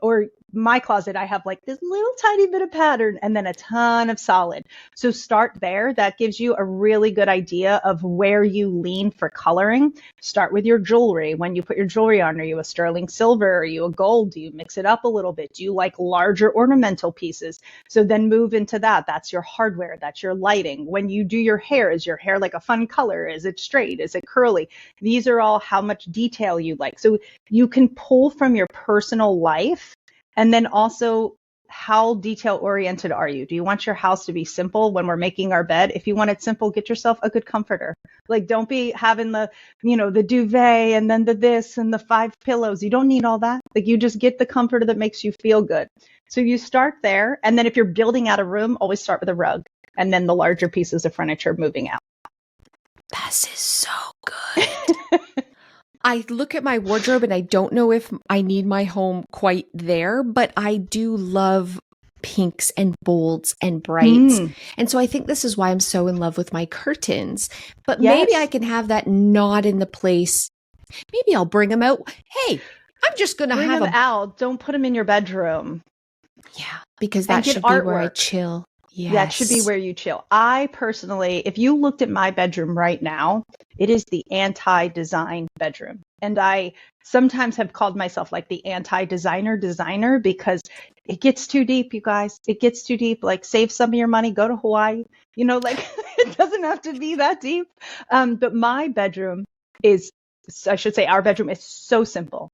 or my closet, I have like this little tiny bit of pattern and then a ton of solid. So start there. That gives you a really good idea of where you lean for coloring. Start with your jewelry. When you put your jewelry on, are you a sterling silver? Are you a gold? Do you mix it up a little bit? Do you like larger ornamental pieces? So then move into that. That's your hardware. That's your lighting. When you do your hair, is your hair like a fun color? Is it straight? Is it curly? These are all how much detail you like. So you can pull from your personal life. And then also, how detail oriented are you? Do you want your house to be simple when we're making our bed? If you want it simple, get yourself a good comforter. Like, don't be having the duvet and then the this and the 5 pillows. You don't need all that. Like, you just get the comforter that makes you feel good. So you start there. And then if you're building out a room, always start with a rug and then the larger pieces of furniture moving out. This is so good. I look at my wardrobe and I don't know if I need my home quite there, but I do love pinks and bolds and brights. And so I think this is why I'm so in love with my curtains. But maybe I can have that not in the place. Maybe I'll bring them out. Hey, I'm just going to bring have them out. Don't put them in your bedroom. Yeah, because that should be where I chill. Yes. That should be where you chill. I personally, if you looked at my bedroom right now, it is the anti-design bedroom. And I sometimes have called myself like the anti-designer because it gets too deep, you guys. It gets too deep. Like, save some of your money, go to Hawaii. It doesn't have to be that deep. But my bedroom our bedroom is so simple.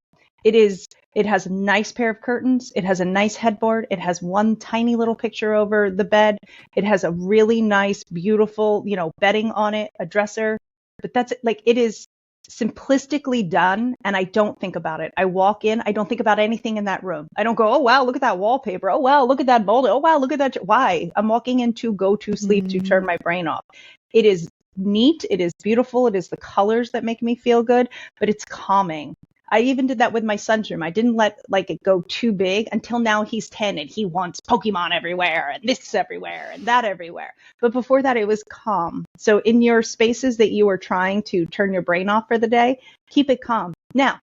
It has a nice pair of curtains. It has a nice headboard. It has one tiny little picture over the bed. It has a really nice, beautiful, bedding on it, a dresser. But that's it. Like, it is simplistically done. And I don't think about it. I walk in. I don't think about anything in that room. I don't go, oh, wow, look at that wallpaper. Oh, wow, look at that mold. Oh, wow, look at that. Why? I'm walking in to go to sleep, to turn my brain off. It is neat. It is beautiful. It is the colors that make me feel good, but it's calming. I even did that with my son's room. I didn't let it go too big until now he's 10 and he wants Pokemon everywhere and this everywhere and that everywhere. But before that, it was calm. So in your spaces that you are trying to turn your brain off for the day, keep it calm. Now,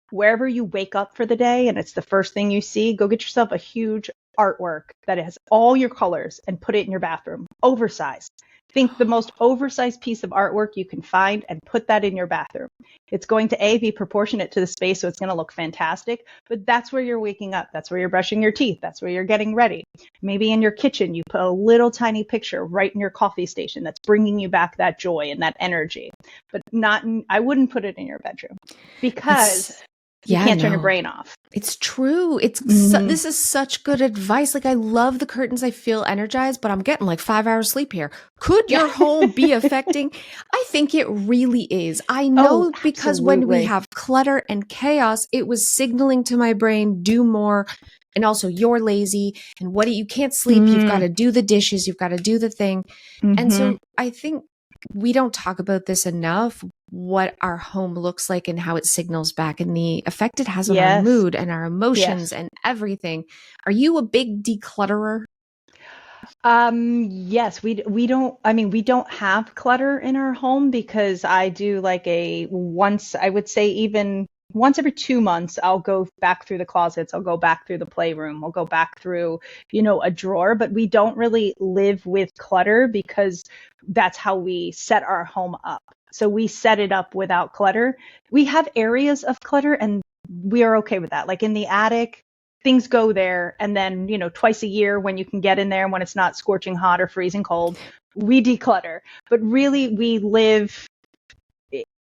wherever you wake up for the day and it's the first thing you see, go get yourself a huge artwork that has all your colors and put it in your bathroom. Oversized. Think the most oversized piece of artwork you can find and put that in your bathroom. It's going to be proportionate to the space, so it's going to look fantastic, but that's where you're waking up. That's where you're brushing your teeth. That's where you're getting ready. Maybe in your kitchen, you put a little tiny picture right in your coffee station that's bringing you back that joy and that energy, but I wouldn't put it in your bedroom because you can't turn your brain off. It's true. This is such good advice. Like, I love the curtains. I feel energized, but I'm getting like 5 hours sleep here. Could your home be affecting? I think it really is. I know because when we have clutter and chaos, it was signaling to my brain, do more. And also, you're lazy and you can't sleep. You've got to do the dishes. You've got to do the thing. And so I think we don't talk about this enough, what our home looks like and how it signals back and the effect it has on our mood and our emotions and everything. Are you a big declutterer? Yes, we don't have clutter in our home because I do like I would say even once every 2 months, I'll go back through the closets. I'll go back through the playroom. I'll go back through, a drawer, but we don't really live with clutter because that's how we set our home up. So we set it up without clutter. We have areas of clutter and we are okay with that. Like in the attic, things go there. And then, twice a year when you can get in there, when it's not scorching hot or freezing cold, we declutter. But really,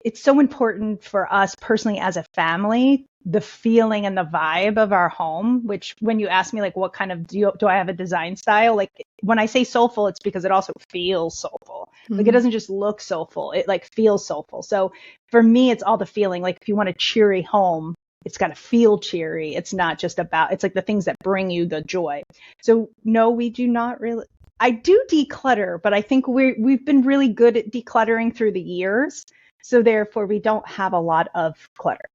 it's so important for us personally as a family, the feeling and the vibe of our home, which when you ask me, like, what kind of, do I have a design style? Like, when I say soulful, it's because it also feels soulful. Mm-hmm. Like, it doesn't just look soulful. It like feels soulful. So for me, it's all the feeling. Like, if you want a cheery home, it's got to feel cheery. It's not just about, it's like the things that bring you the joy. So no, we do not really. I do declutter, but I think we've been really good at decluttering through the years. So therefore, we don't have a lot of clutter.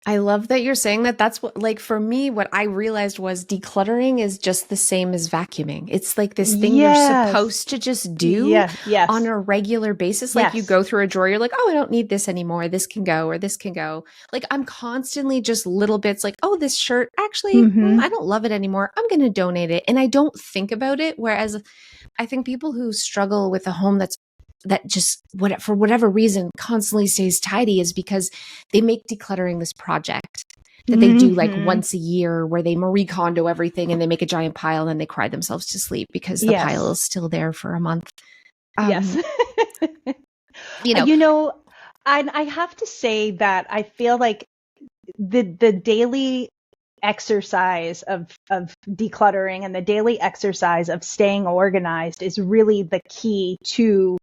I love that you're saying that. That's what, like, for me, what I realized was decluttering is just the same as vacuuming. It's like this thing you're supposed to just do on a regular basis. Like you go through a drawer, you're like, oh, I don't need this anymore. This can go, or this can go. Like I'm constantly just little bits like, oh, this shirt, actually, I don't love it anymore. I'm going to donate it. And I don't think about it. Whereas I think people who struggle with a home that just for whatever reason constantly stays tidy is because they make decluttering this project that they do like once a year where they Marie Kondo everything and they make a giant pile and they cry themselves to sleep because the pile is still there for a month. Yes. I have to say that I feel like the daily exercise of decluttering and the daily exercise of staying organized is really the key to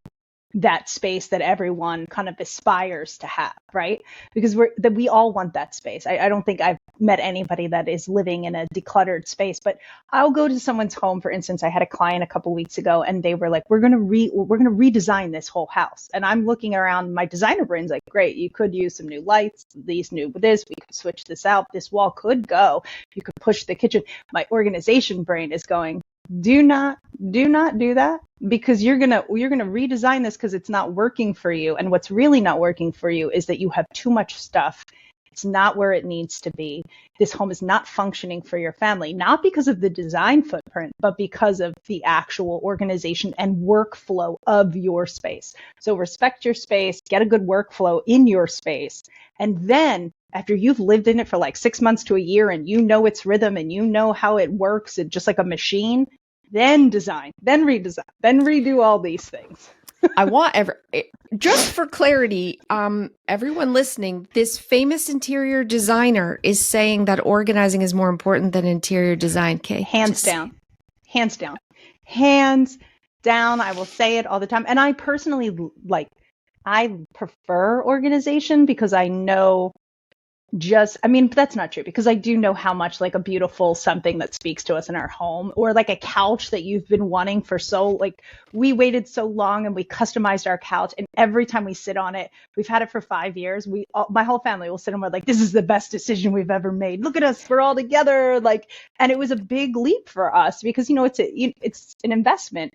that space that everyone kind of aspires to have, right? Because we all want that space. I don't think I've met anybody that is living in a decluttered space, but I'll go to someone's home. For instance, I had a client a couple weeks ago and they were like, we're going to redesign this whole house. And I'm looking around, my designer brain's like, great, you could use some new lights, we could switch this out. This wall could go. You could push the kitchen. My organization brain is going, do not do that, because you're gonna redesign this because it's not working for you. And what's really not working for you is that you have too much stuff. It's not where it needs to be. This home is not functioning for your family, not because of the design footprint, but because of the actual organization and workflow of your space. So respect your space, get a good workflow in your space, and then after you've lived in it for like 6 months to a year and you know its rhythm and you know how it works, and just like a machine, then design, then redesign, then redo all these things. I want just for clarity, everyone listening, this famous interior designer is saying that organizing is more important than interior design. Okay, hands down. I will say it all the time. And I personally I prefer organization because I know but that's not true, because I do know how much like a beautiful something that speaks to us in our home, or like a couch that you've been wanting for we waited so long and we customized our couch, and every time we sit on it, we've had it for 5 years. My whole family will sit and we're like, this is the best decision we've ever made. Look at us, we're all together. And it was a big leap for us because, it's an investment.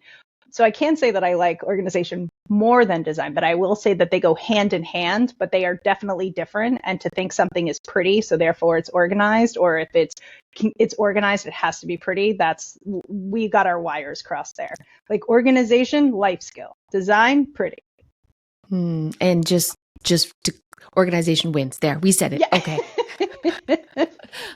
So I can say that I like organization more than design, but I will say that they go hand in hand, but they are definitely different. And to think something is pretty, so therefore it's organized, or if it's organized, it has to be pretty. We got our wires crossed there. Like organization, life skill; design, pretty. And just organization wins. There, we said it. Yeah. Okay.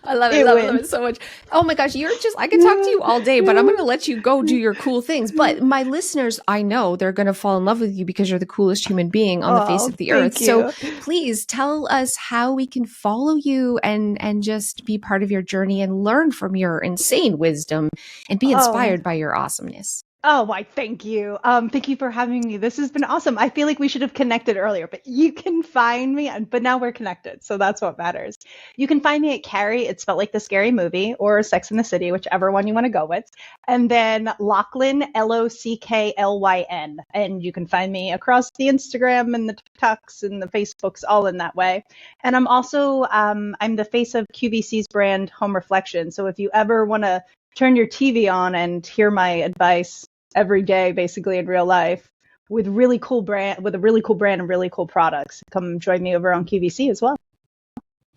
I love it. Love it so much. Oh my gosh, I could talk to you all day, but I'm going to let you go do your cool things. But my listeners, I know they're going to fall in love with you because you're the coolest human being on the face of the earth. So please tell us how we can follow you and just be part of your journey and learn from your insane wisdom and be inspired by your awesomeness. Oh, why, thank you. Thank you for having me. This has been awesome. I feel like we should have connected earlier, but you can find me, but now we're connected. So that's what matters. You can find me at Carrie. It's spelled like the scary movie, or Sex in the City, whichever one you want to go with. And then Locklyn, Locklyn. And you can find me across the Instagram and the TikToks and the Facebooks, all in that way. And I'm also, I'm the face of QVC's brand Home Reflection. So if you ever want to turn your TV on and hear my advice every day, basically in real life, with a really cool brand and really cool products, come join me over on QVC as well.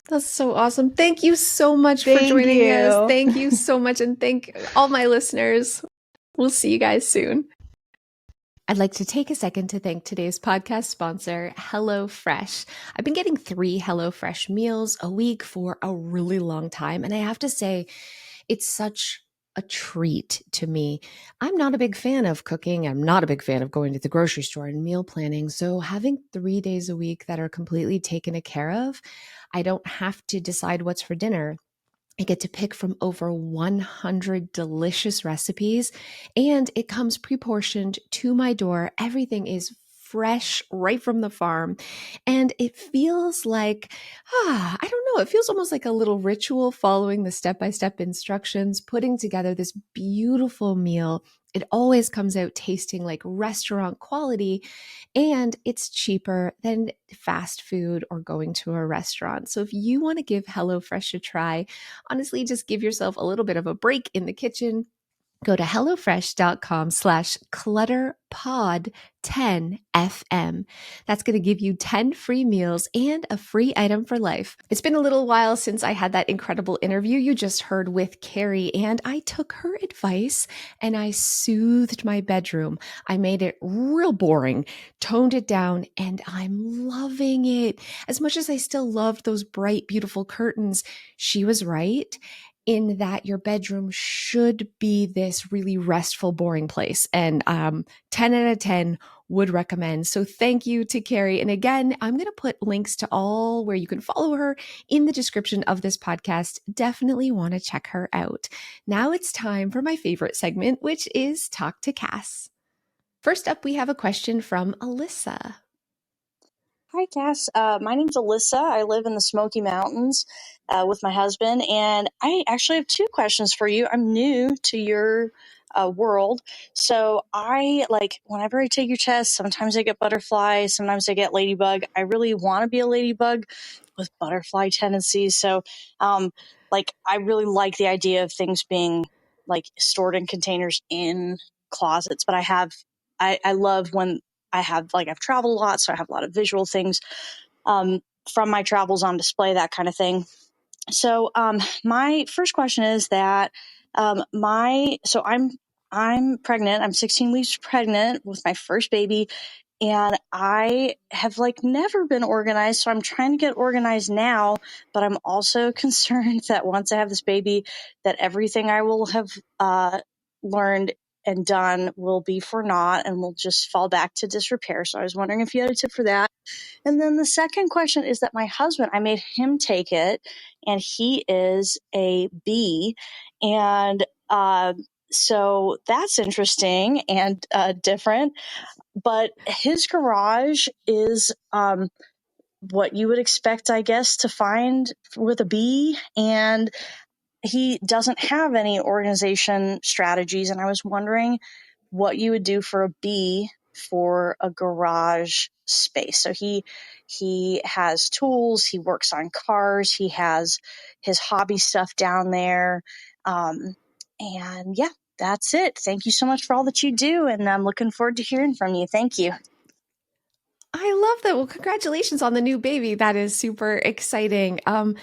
That's so awesome. Thank you so much for joining us. Thank you so much. And thank all my listeners. We'll see you guys soon. I'd like to take a second to thank today's podcast sponsor, HelloFresh. I've been getting 3 HelloFresh meals a week for a really long time, and I have to say, it's such a treat to me. I'm not a big fan of cooking. I'm not a big fan of going to the grocery store and meal planning. So having 3 days a week that are completely taken care of, I don't have to decide what's for dinner. I get to pick from over 100 delicious recipes, and it comes pre-portioned to my door. Everything is fresh right from the farm. And it feels like, I don't know, it feels almost like a little ritual following the step-by-step instructions, putting together this beautiful meal. It always comes out tasting like restaurant quality, and it's cheaper than fast food or going to a restaurant. So if you want to give HelloFresh a try, honestly, just give yourself a little bit of a break in the kitchen. Go to hellofresh.com/clutterpod10fm. That's going to give you 10 free meals and a free item for life. It's been a little while since I had that incredible interview you just heard with Carrie, and I took her advice and I soothed my bedroom. I made it real boring, toned it down, and I'm loving it. As much as I still loved those bright, beautiful curtains, she was right in that your bedroom should be this really restful, boring place. And 10 out of 10 would recommend. So thank you to Carrie. And again, I'm going to put links to all where you can follow her in the description of this podcast. Definitely want to check her out. Now it's time for my favorite segment, which is Talk to Cass. First up, we have a question from Alyssa. Hi, Cass. My name's Alyssa. I live in the Smoky Mountains with my husband, and I actually have 2 questions for you. I'm new to your world, so I like whenever I take your test, sometimes I get butterfly, sometimes I get ladybug. I really want to be a ladybug with butterfly tendencies, so I really like the idea of things being like stored in containers in closets, but I love when I've traveled a lot, so I have a lot of visual things from my travels on display, that kind of thing. So my first question is that I'm pregnant. I'm 16 weeks pregnant with my first baby, and I have never been organized. So I'm trying to get organized now, but I'm also concerned that once I have this baby, that everything I will have learned and done will be for naught and will just fall back to disrepair. So I was wondering if you had a tip for that. And then the second question is that my husband, I made him take it, and he is a B. And so that's interesting and different. But his garage is what you would expect, I guess, to find with a B. And he doesn't have any organization strategies. And I was wondering what you would do for a B for a garage space. So he has tools, he works on cars, he has his hobby stuff down there. And yeah, that's it. Thank you so much for all that you do, and I'm looking forward to hearing from you. Thank you. I love that. Well, congratulations on the new baby. That is super exciting. A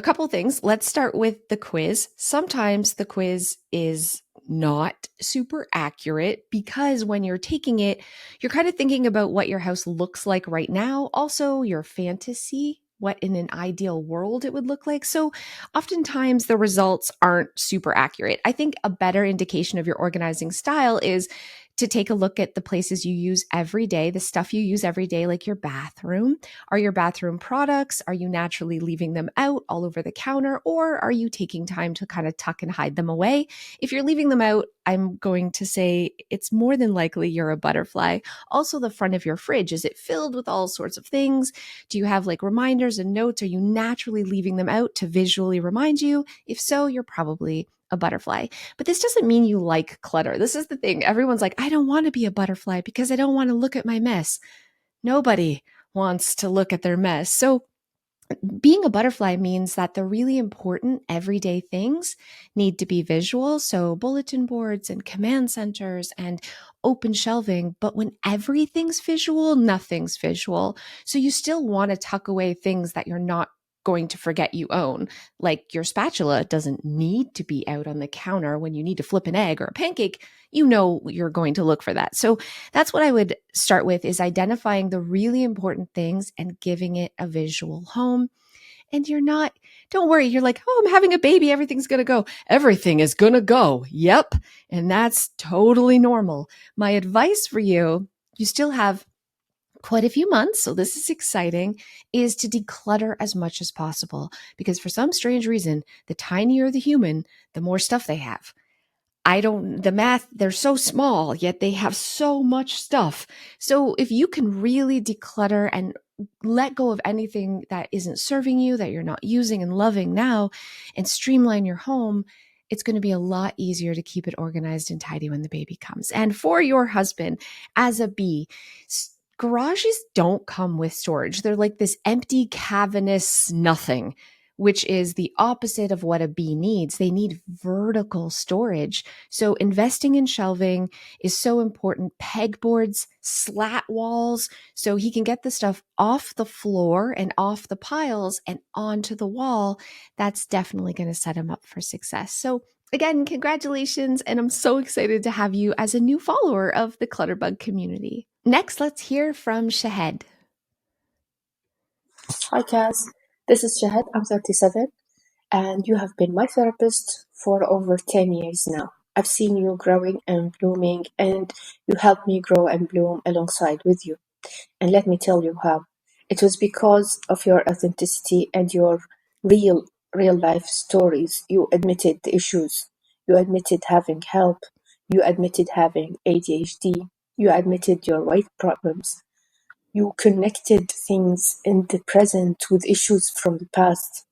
couple things. Let's start with the quiz. Sometimes the quiz is not super accurate because when you're taking it, you're kind of thinking about what your house looks like right now, also your fantasy, what in an ideal world it would look like. So oftentimes the results aren't super accurate. I think a better indication of your organizing style is to take a look at the places you use every day, the stuff you use every day, like your bathroom. Are your bathroom products, are you naturally leaving them out all over the counter, or are you taking time to kind of tuck and hide them away? If you're leaving them out, I'm going to say it's more than likely you're a butterfly. Also, the front of your fridge, is it filled with all sorts of things? Do you have reminders and notes? Are you naturally leaving them out to visually remind you? If so, you're probably a butterfly. But this doesn't mean you like clutter. This is the thing. Everyone's like, I don't want to be a butterfly because I don't want to look at my mess. Nobody wants to look at their mess. So being a butterfly means that the really important everyday things need to be visual. So bulletin boards and command centers and open shelving. But when everything's visual, nothing's visual. So you still want to tuck away things that you're not going to forget you own. Like your spatula doesn't need to be out on the counter when you need to flip an egg or a pancake. You know you're going to look for that. So that's what I would start with, is identifying the really important things and giving it a visual home. And don't worry, you're like, oh, I'm having a baby, everything's going to go. Everything is going to go. Yep. And that's totally normal. My advice for you, you still have quite a few months, so this is exciting, is to declutter as much as possible. Because for some strange reason, the tinier the human, the more stuff they have. The math, they're so small, yet they have so much stuff. So if you can really declutter and let go of anything that isn't serving you, that you're not using and loving now, and streamline your home, it's going to be a lot easier to keep it organized and tidy when the baby comes. And for your husband, as a B, garages don't come with storage. They're like this empty, cavernous nothing, which is the opposite of what a bee needs. They need vertical storage. So investing in shelving is so important. Pegboards, slat walls, so he can get the stuff off the floor and off the piles and onto the wall. That's definitely going to set him up for success. So again, congratulations, and I'm so excited to have you as a new follower of the Clutterbug community. Next, let's hear from Shahed. Hi, Kaz. This is Shahad. I'm 37, and you have been my therapist for over 10 years now. I've seen you growing and blooming, and you helped me grow and bloom alongside with you. And let me tell you how. It was because of your authenticity and your real life stories. You admitted the issues. You admitted having help. You admitted having ADHD. You admitted your weight problems. You connected things in the present with issues from the past.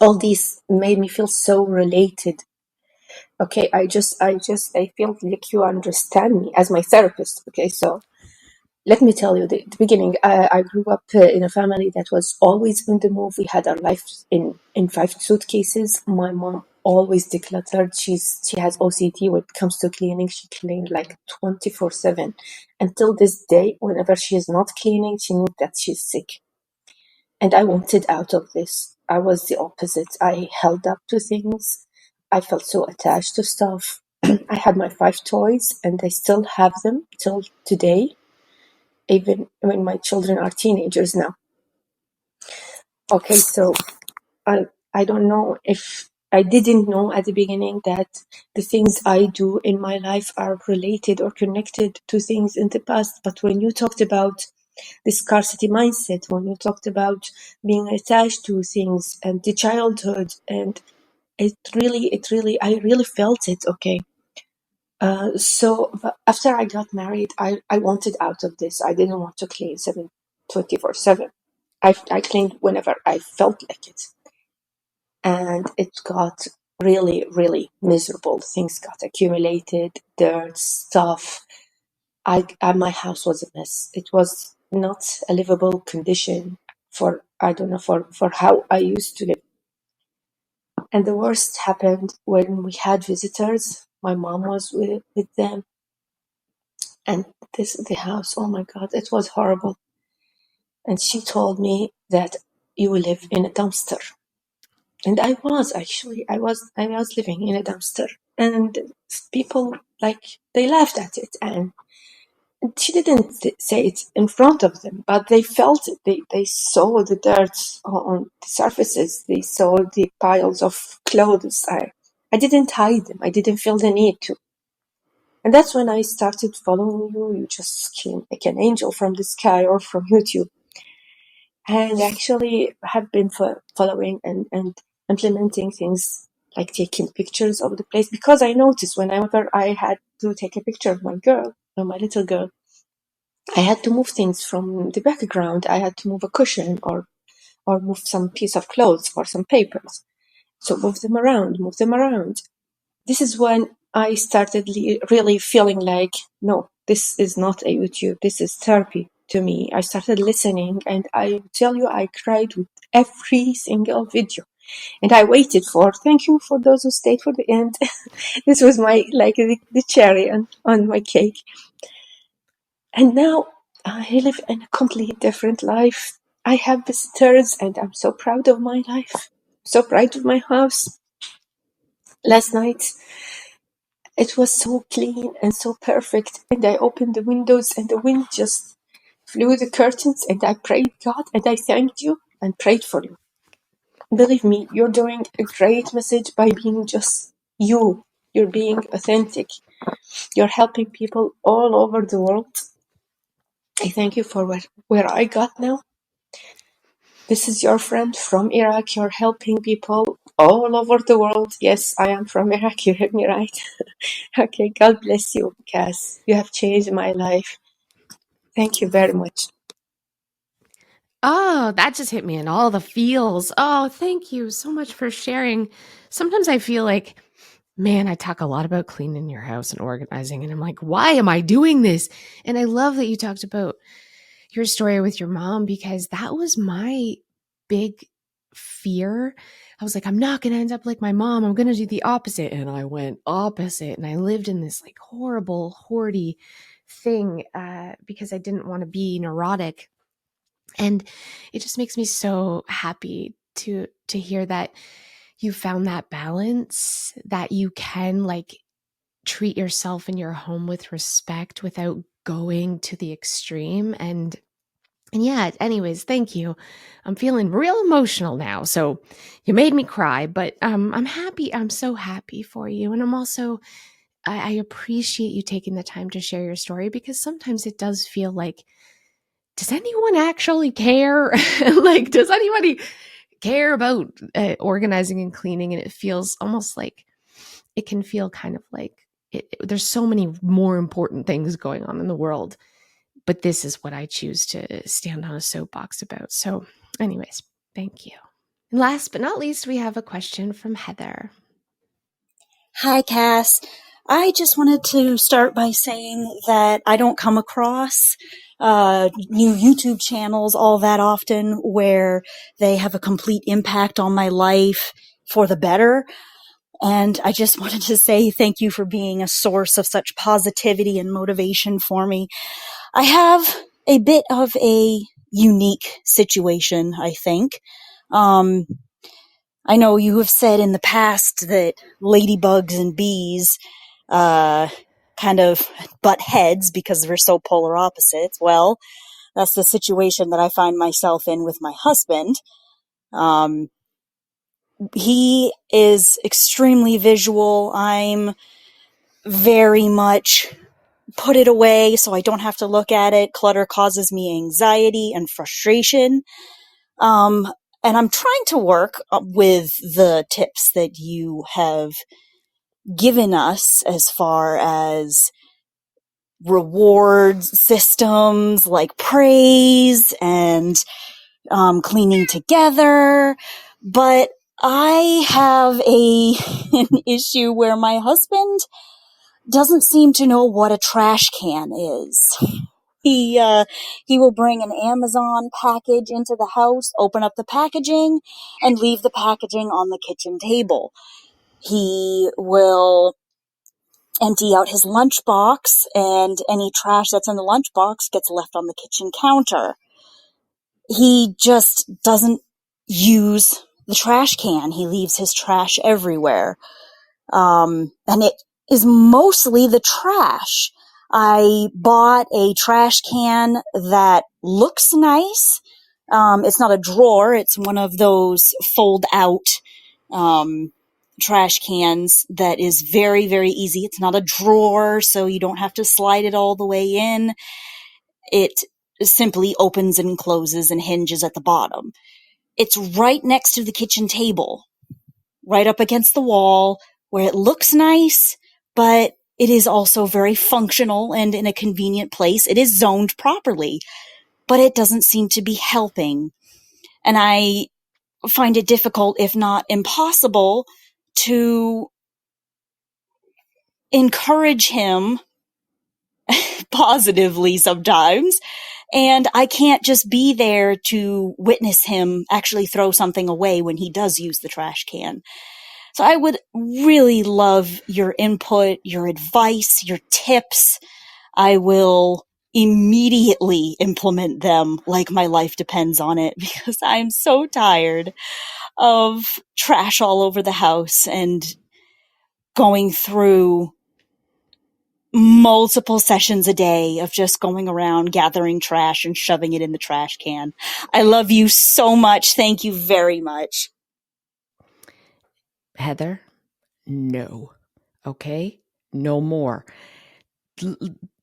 All these made me feel so related. Okay, I feel like you understand me as my therapist. Okay, so let me tell you, the beginning, I grew up in a family that was always on the move. We had our lives in 5 suitcases. My mom always decluttered. She has OCD when it comes to cleaning. She cleaned like 24/7. Until this day, whenever she is not cleaning, she knew that she's sick. And I wanted out of this. I was the opposite. I held up to things. I felt so attached to stuff. I had my 5 toys, and I still have them till today, even when my children are teenagers now. Okay, so I don't know if I didn't know at the beginning that the things I do in my life are related or connected to things in the past. But when you talked about the scarcity mindset, when you talked about being attached to things and the childhood, and I really felt it. Okay. So after I got married, I wanted out of this. I didn't want to clean 24/7. I cleaned whenever I felt like it. And it got really miserable. Things got accumulated, dirt, stuff. My house was a mess. It was not a livable condition for, I don't know, for how I used to live. And the worst happened when we had visitors. My mom was with them. And the house, oh my God, it was horrible. And she told me that you live in a dumpster. And I was living in a dumpster. And people, they laughed at it. And she didn't say it in front of them, but they felt it. They saw the dirt on the surfaces. They saw the piles of clothes. I didn't hide them. I didn't feel the need to. And that's when I started following you. You just came like an angel from the sky or from YouTube. And actually have been following and implementing things like taking pictures of the place, because I noticed whenever I had to take a picture of my little girl, I had to move things from the background. I had to move a cushion or move some piece of clothes or some papers. So move them around. This is when I started really feeling like, no, this is not a YouTube. This is therapy to me. I started listening, and I tell you, I cried with every single video. And I waited thank you for those who stayed for the end. This was the cherry on my cake. And now I live in a completely different life. I have visitors and I'm so proud of my life. So proud of my house. Last night, it was so clean and so perfect. And I opened the windows and the wind just flew the curtains and I prayed God and I thanked you and prayed for you. Believe me, you're doing a great message by being just you. You're being authentic. You're helping people all over the world. I thank you for where I got now. This is your friend from Iraq. You're helping people all over the world. Yes, I am from Iraq. You heard me right. Okay, God bless you, Cass. You have changed my life. Thank you very much. Oh, that just hit me in all the feels. Oh, thank you so much for sharing. Sometimes I feel like, man, I talk a lot about cleaning your house and organizing, and I'm like, why am I doing this? And I love that you talked about your story with your mom, because that was my big fear. I was like, I'm not going to end up like my mom. I'm going to do the opposite. And I went opposite. And I lived in this like horrible, hoardy thing because I didn't want to be neurotic. And it just makes me so happy to hear that you found that balance, that you can like treat yourself and your home with respect without going to the extreme. And yeah, anyways, thank you. I'm feeling real emotional now. So you made me cry, but I'm happy. I'm so happy for you. And I'm also, I appreciate you taking the time to share your story, because sometimes it does feel like, does anyone actually care? Like, does anybody care about organizing and cleaning? And it feels almost like it can feel kind of like there's so many more important things going on in the world, but this is what I choose to stand on a soapbox about. So, anyways, thank you. And last but not least, we have a question from Heather. Hi, Cass. I just wanted to start by saying that I don't come across new YouTube channels all that often where they have a complete impact on my life for the better. And I just wanted to say thank you for being a source of such positivity and motivation for me. I have a bit of a unique situation, I think. I know you have said in the past that ladybugs and bees kind of butt heads because we're so polar opposites. Well, that's the situation that I find myself in with my husband. He is extremely visual. I'm very much put it away so I don't have to look at it. Clutter causes me anxiety and frustration. And I'm trying to work with the tips that you have given us as far as reward systems like praise and cleaning together. But I have an issue where my husband doesn't seem to know what a trash can is. He will bring an Amazon package into the house, open up the packaging, and leave the packaging on the kitchen table. He will empty out his lunchbox, and any trash that's in the lunchbox gets left on the kitchen counter. He just doesn't use the trash can. He leaves his trash everywhere. And it is mostly the trash. I bought a trash can that looks nice. It's not a drawer. It's one of those fold out, trash cans that is very, very easy. It's not a drawer, so you don't have to slide it all the way in. It simply opens and closes and hinges at the bottom. It's right next to the kitchen table, right up against the wall, where it looks nice, but it is also very functional and in a convenient place. It is zoned properly, but it doesn't seem to be helping. And I find it difficult, if not impossible, to encourage him positively sometimes. And I can't just be there to witness him actually throw something away when he does use the trash can. So I would really love your input, your advice, your tips. I will immediately implement them like my life depends on it, because I'm so tired of trash all over the house and going through multiple sessions a day of just going around gathering trash and shoving it in the trash can. I love you so much. Thank you very much. Heather, no. Okay? No more.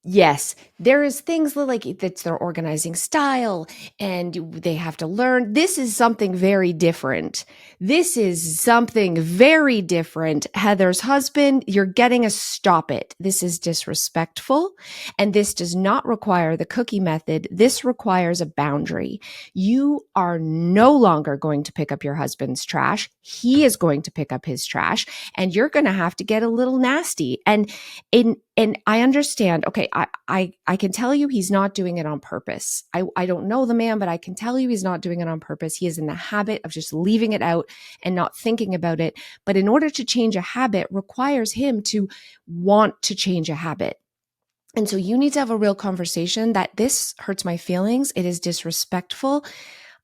Yes, there is things like that's their organizing style and they have to learn. This is something very different. This is something very different. Heather's husband, you're getting a stop it. This is disrespectful, and this does not require the cookie method. This requires a boundary. You are no longer going to pick up your husband's trash. He is going to pick up his trash, and you're going to have to get a little nasty. And I understand, okay, I can tell you he's not doing it on purpose. I don't know the man, but I can tell you he's not doing it on purpose. He is in the habit of just leaving it out and not thinking about it. But in order to change a habit requires him to want to change a habit. And so you need to have a real conversation that this hurts my feelings. It is disrespectful.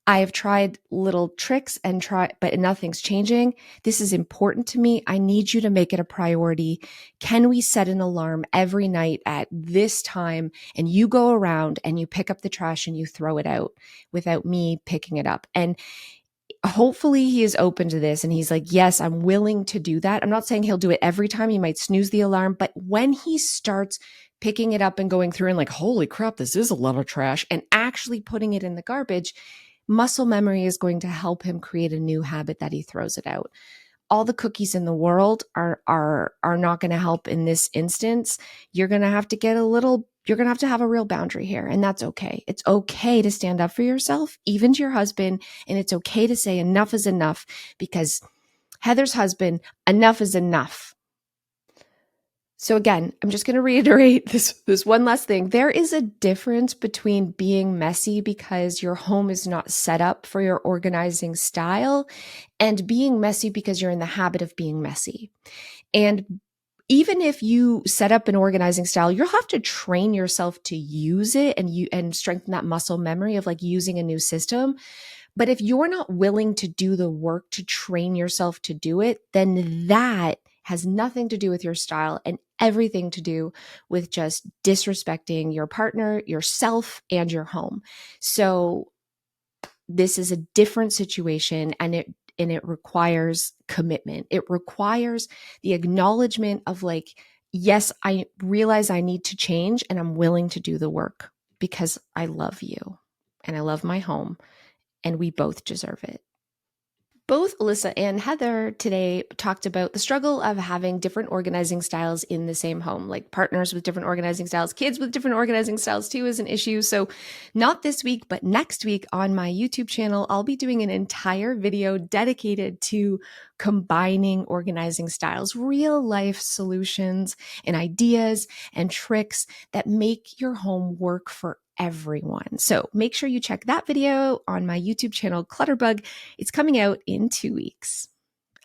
I have tried little tricks but nothing's changing. This is important to me. I need you to make it a priority. Can we set an alarm every night at this time and you go around and you pick up the trash and you throw it out without me picking it up? And hopefully he is open to this and he's like, yes, I'm willing to do that. I'm not saying he'll do it every time. He might snooze the alarm, but when he starts picking it up and going through and like, holy crap, this is a lot of trash, and actually putting it in the garbage, muscle memory is going to help him create a new habit that he throws it out. All the cookies in the world are not going to help in this instance. You're going to have to you're going to have a real boundary here, and that's okay. It's okay to stand up for yourself, even to your husband, and it's okay to say enough is enough, because Heather's husband, enough is enough. So again, I'm just going to reiterate this one last thing. There is a difference between being messy because your home is not set up for your organizing style and being messy because you're in the habit of being messy. And even if you set up an organizing style, you'll have to train yourself to use it and strengthen that muscle memory of like using a new system. But if you're not willing to do the work to train yourself to do it, then that has nothing to do with your style and everything to do with just disrespecting your partner, yourself, and your home. So this is a different situation, and it requires commitment. It requires the acknowledgement of like, yes, I realize I need to change and I'm willing to do the work because I love you and I love my home and we both deserve it. Both Alyssa and Heather today talked about the struggle of having different organizing styles in the same home, like partners with different organizing styles, kids with different organizing styles too is an issue. So not this week, but next week on my YouTube channel, I'll be doing an entire video dedicated to combining organizing styles, real life solutions and ideas and tricks that make your home work for everyone. So make sure you check that video on my YouTube channel, Clutterbug. It's coming out in 2 weeks.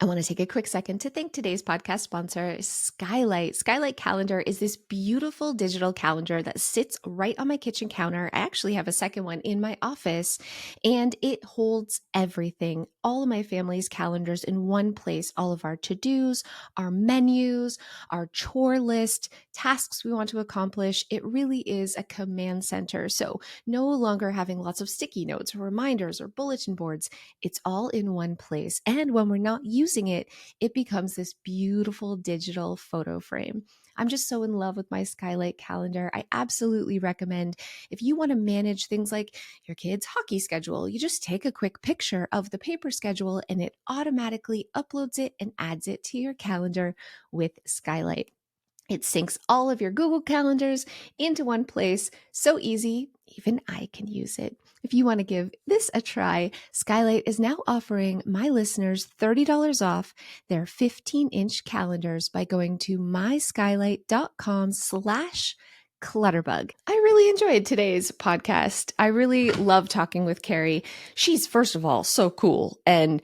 I want to take a quick second to thank today's podcast sponsor, Skylight. Skylight Calendar is this beautiful digital calendar that sits right on my kitchen counter. I actually have a second one in my office, and it holds everything, all of my family's calendars in one place, all of our to-dos, our menus, our chore list, tasks we want to accomplish. It really is a command center. So no longer having lots of sticky notes or reminders or bulletin boards. It's all in one place. And when we're not using it, it becomes this beautiful digital photo frame. I'm just so in love with my Skylight calendar. I absolutely recommend, if you want to manage things like your kids' hockey schedule, you just take a quick picture of the paper schedule and it automatically uploads it and adds it to your calendar with Skylight. It syncs all of your Google calendars into one place. So easy, even I can use it. If you want to give this a try, Skylight is now offering my listeners $30 off their 15-inch calendars by going to myskylight.com/clutterbug. I really enjoyed today's podcast. I really love talking with Carrie. She's, first of all, so cool and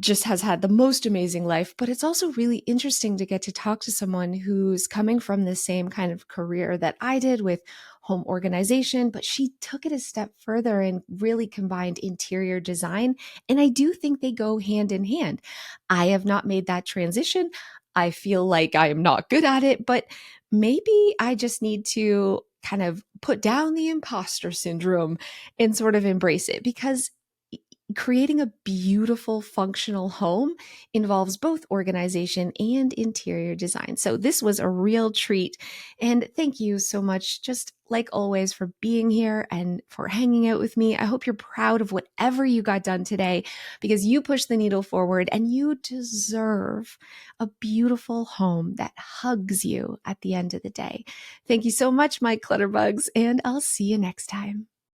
just has had the most amazing life, but it's also really interesting to get to talk to someone who's coming from the same kind of career that I did with home organization, but she took it a step further and really combined interior design. And I do think they go hand in hand. I have not made that transition. I feel like I am not good at it, but maybe I just need to kind of put down the imposter syndrome and sort of embrace it, because creating a beautiful, functional home involves both organization and interior design. So this was a real treat. And thank you so much, just like always, for being here and for hanging out with me. I hope you're proud of whatever you got done today, because you pushed the needle forward and you deserve a beautiful home that hugs you at the end of the day. Thank you so much, my Clutterbugs, and I'll see you next time.